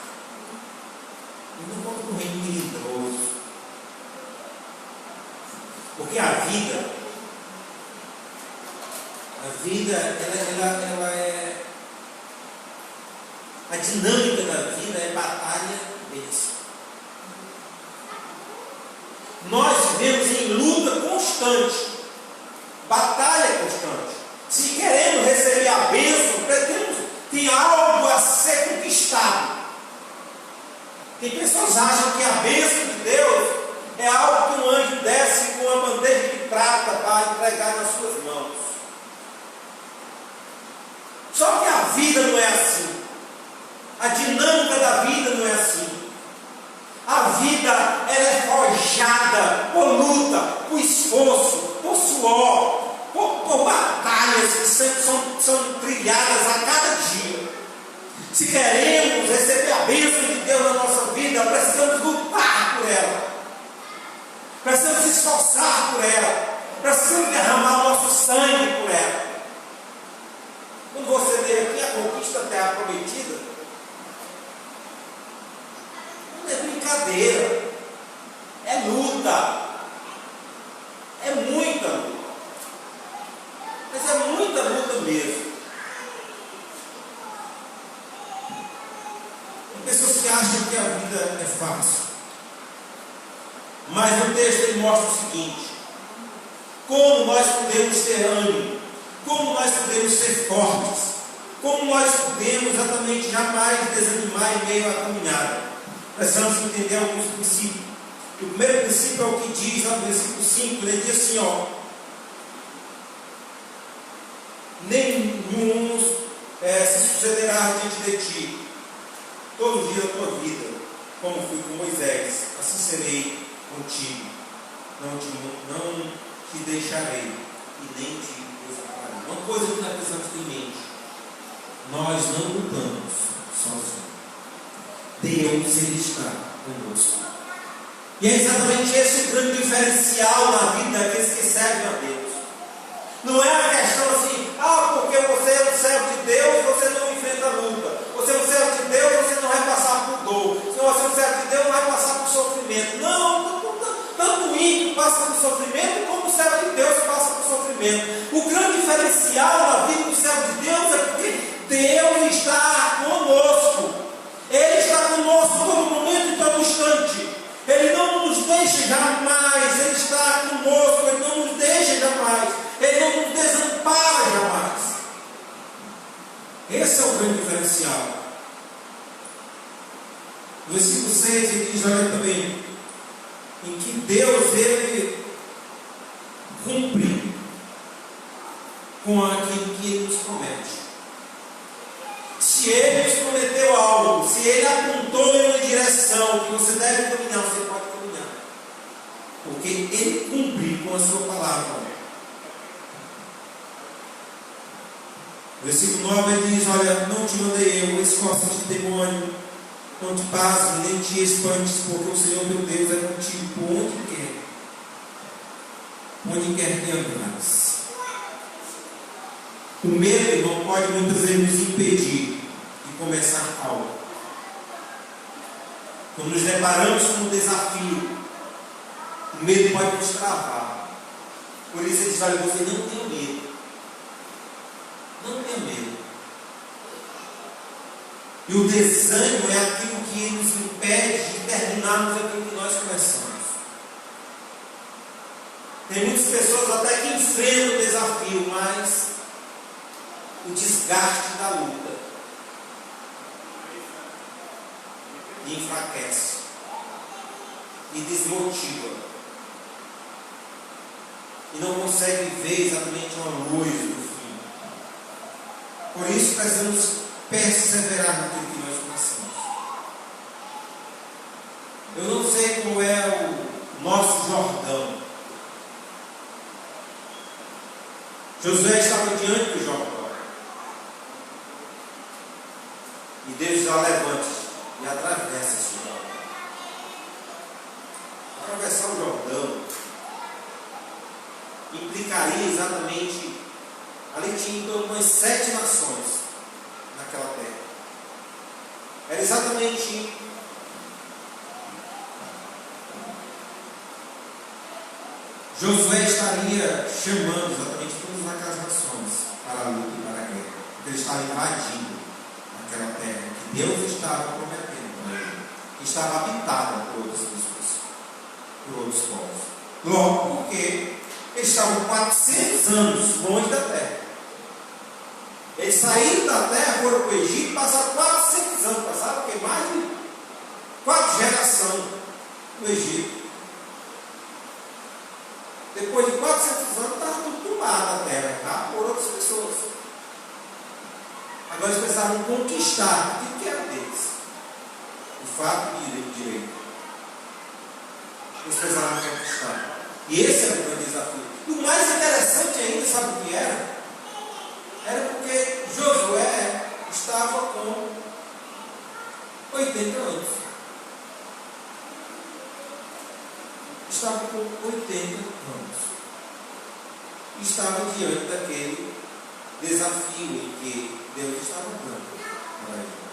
Ele não conta com gente melindroso. Porque a vida ela é. A dinâmica da vida é batalha bênção. Nós vivemos em luta constante, batalha constante. Se queremos receber a bênção, tem algo a ser conquistado. Tem pessoas acham que a bênção de Deus é algo que um anjo desce com uma bandeja de prata para entregar nas suas mãos. Só que a vida não é assim. A dinâmica da vida não é assim. A vida por esforço, por suor, por batalhas que sempre são trilhadas a cada dia. Se queremos receber a bênção de Deus na nossa vida, precisamos lutar por ela. Precisamos se esforçar por ela. Precisamos derramar o nosso sangue por ela. Quando você vê aqui a conquista da terra prometida, não é brincadeira, é luta, é muita luta, mas é muita luta mesmo. Tem pessoas que acham que a vida é fácil, mas o texto ele mostra o seguinte: como nós podemos ter ânimo, como nós podemos ser fortes, como nós podemos exatamente jamais desanimar em meio à caminhada. Precisamos entender alguns princípios. O primeiro princípio é o que diz no versículo 5, ele diz assim, nenhum se sucederá diante de ti, todos os dias da tua vida, como fui com Moisés, assim serei contigo, não te deixarei e nem te desampararei. Uma coisa que nós precisamos ter em mente: nós não lutamos sozinhos. Deus, Ele está conosco. E é exatamente esse o grande diferencial na vida daqueles que servem a Deus. Não é a questão assim, porque você é um servo de Deus, você não enfrenta luta. Você é um servo de Deus, você não vai passar por dor. Se você é um servo de Deus, não vai passar por sofrimento. Não, tanto o ímpio passa por sofrimento, como o servo de Deus passa por sofrimento. O grande diferencial na vida do servo de Deus é porque Deus está conosco. Ele está conosco todo momento e todo instante. Ele não nos deixa jamais. Ele está conosco. Ele não nos deixa jamais. Ele não nos desampara jamais. Esse é o grande diferencial. No versículo 6 ele diz, olha também, em que Deus, Ele cumpre com aquilo que Ele nos promete. Se Ele nos prometeu algo, se Ele apontou em uma direção que você deve caminhar, você pode caminhar. Porque Ele cumpre com a sua palavra. Versículo 9 ele diz, olha, não te mandei eu, esforça-te de demônio, não te passes, nem te espantes, porque o Senhor teu Deus é contigo por onde quer que andares. O medo, irmão, pode muitas vezes nos impedir de começar algo. Quando nos deparamos com um desafio, o medo pode nos travar. Por isso ele diz, olha, você não tenha medo. Não tenha medo. E o desânimo é aquilo que nos impede de terminarmos aquilo que nós começamos. Tem muitas pessoas até que enfrentam o desafio, mas o desgaste da luta e enfraquece e desmotiva e não consegue ver exatamente uma luz no fim. Por isso precisamos perseverar naquilo que nós começamos. Eu não sei qual é o nosso Jordão. Josué estava diante do Jordão. E Deus já levante e atravessa esse Jordão. Atravessar o Jordão implicaria exatamente, ali tinha então umas 7 nações naquela terra. Era exatamente Josué estaria chamando exatamente todas aquelas nações para a luta e para a guerra, porque ele estava invadindo aquela terra que Deus estava prometendo para ele, que estava habitada por outras pessoas, por outros povos. Logo, porque eles estavam 400 anos longe da terra. Eles saíram da terra, foram para o Egito, passaram 400 anos, passaram o que? Mais de 4 gerações no Egito. Depois de 400 anos, estava tudo tomado a terra, tá? Por outras pessoas. Agora eles precisavam conquistar o que era deles. O fato de direito. Eles precisavam conquistar. E esse era o grande desafio. E o mais interessante ainda, sabe o que era? Era porque Josué estava com 80 anos. Estava com 80 anos. E estava diante daquele desafio em que Deus estava dando para ele.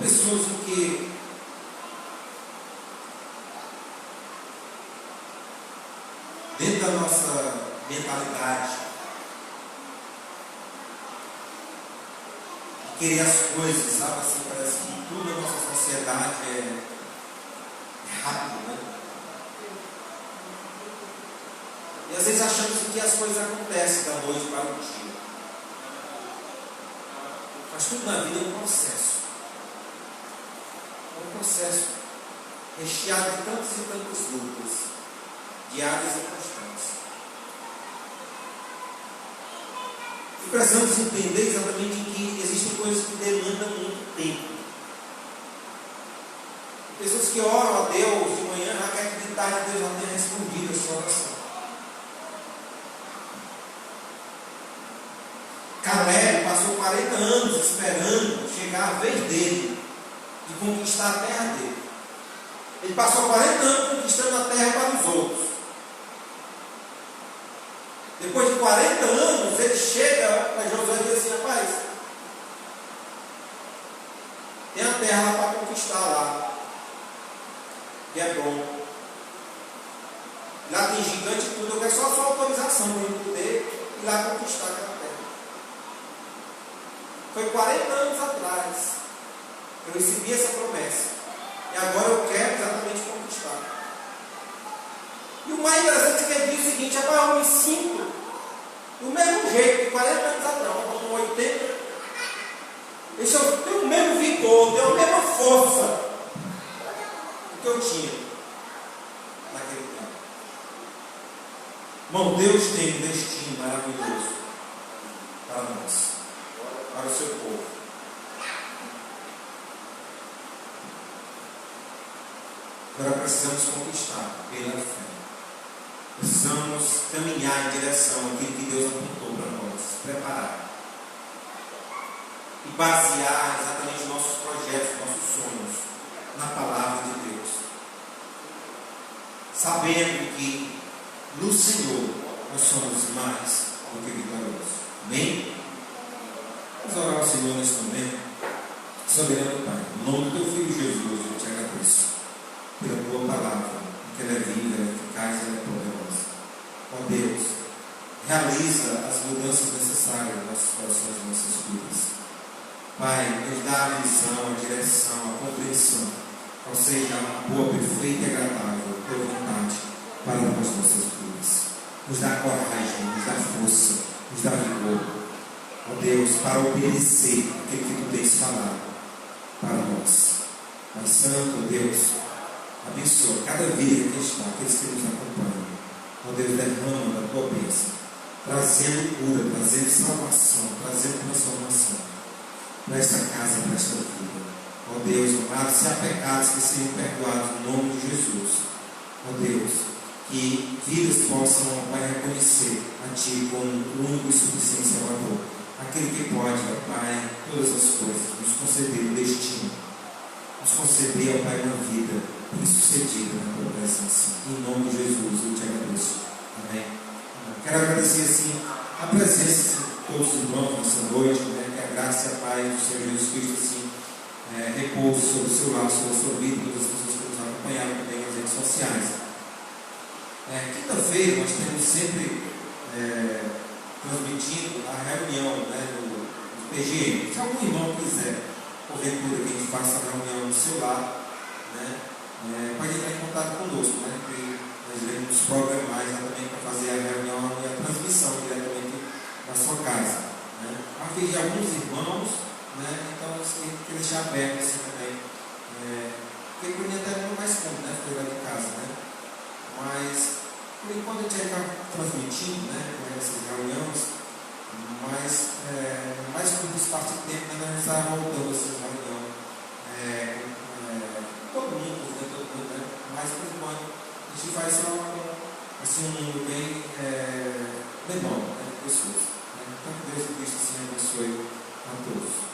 Pessoas em que dentro da nossa mentalidade de querer as coisas, sabe assim, parece que tudo na nossa sociedade é rápido, né? E às vezes achamos que as coisas acontecem da noite para o dia. Mas tudo na vida é um processo. É um processo recheado de tantas e tantas lutas, diárias e constantes. E precisamos entender exatamente que existem coisas que demandam muito tempo. Pessoas que oram a Deus de manhã já querem que de tarde Deus já tenha respondido a sua oração. Caleb passou 40 anos esperando chegar a vez dele de conquistar a terra dele. Ele passou 40 anos conquistando a terra para os outros. Depois de 40 anos, ele chega para Josué e diz assim: rapaz, tem a terra lá para conquistar lá, que é bom. Lá tem gigante e tudo, eu quero só a sua autorização para eu poder ir lá conquistar aquela terra. Foi 40 anos atrás que eu recebi essa promessa. E agora eu quero exatamente conquistar. E o mais interessante é que ele diz o seguinte: rapaz, eu me sinto do mesmo jeito que 40 anos atrás, com 80. Eu tenho o mesmo vigor, tenho a mesma força que eu tinha naquele tempo. Irmão, Deus tem um destino maravilhoso para nós, para o seu povo. Agora precisamos conquistar pela fé. Precisamos caminhar em direção àquilo que Deus apontou para nós, preparar e basear exatamente os nossos projetos, nossos sonhos na palavra de Deus, sabendo que no Senhor nós somos mais do que vitoriosos. Amém? Vamos orar ao Senhor nesse momento. Soberano Pai, em nome do Teu Filho Jesus, eu te agradeço pela Tua palavra, porque ela é viva, ela é eficaz e ela é poderosa. Ó Deus, realiza as mudanças necessárias nas situações de nossas vidas. Pai, nos dá a visão, a direção, a compreensão, ou seja, a boa, perfeita e agradável tua vontade para as nossas vidas. Nos dá coragem, nos dá força, nos dá vigor. Ó Deus, para obedecer aquilo que Tu tens falado para nós. Pai Santo, ó Deus, abençoa cada vida que está, aqueles que nos acompanham. Ó Deus, derrama da Tua bênção, trazendo cura, trazendo salvação, trazendo transformação para esta casa, para esta vida. Ó Deus, amado, se há pecados que sejam perdoados no nome de Jesus. Ó Deus, que vidas possam, ó Pai, reconhecer a Ti como o único e suficiente Salvador, aquele que pode, ó Pai, todas as coisas, nos conceder o destino, nos conceder, ó Pai, uma vida bem-sucedida na Tua presença. Em nome de Jesus, eu te agradeço. Amém. Quero agradecer, assim, a presença de todos os irmãos nessa noite, né? Que a graça e a paz do Senhor Jesus Cristo, assim, repouse sobre o seu lar, sobre a sua vida, todas as pessoas que nos acompanharam também nas redes sociais. Quinta-feira nós temos sempre transmitindo a reunião, né, do PGM. Se algum irmão quiser, porventura, que a gente faça a reunião no seu lar, né, pode entrar em contato conosco, né, que nós iremos nos programar exatamente para fazer a reunião e a transmissão diretamente da sua casa. Né. Aqui de alguns irmãos, né, então tem que deixar aberto assim também. Porque por mim até é muito mais cômodo, né, ficar de casa, né. Mas por enquanto a gente vai ficar transmitindo, né, essas reuniões, mas mais por espaço de tempo, né, nós vamos estar voltando a essas reuniões vai ser um mundo bem bom, né, pessoas. Então, que Deus e Cristo assim abençoe a todos.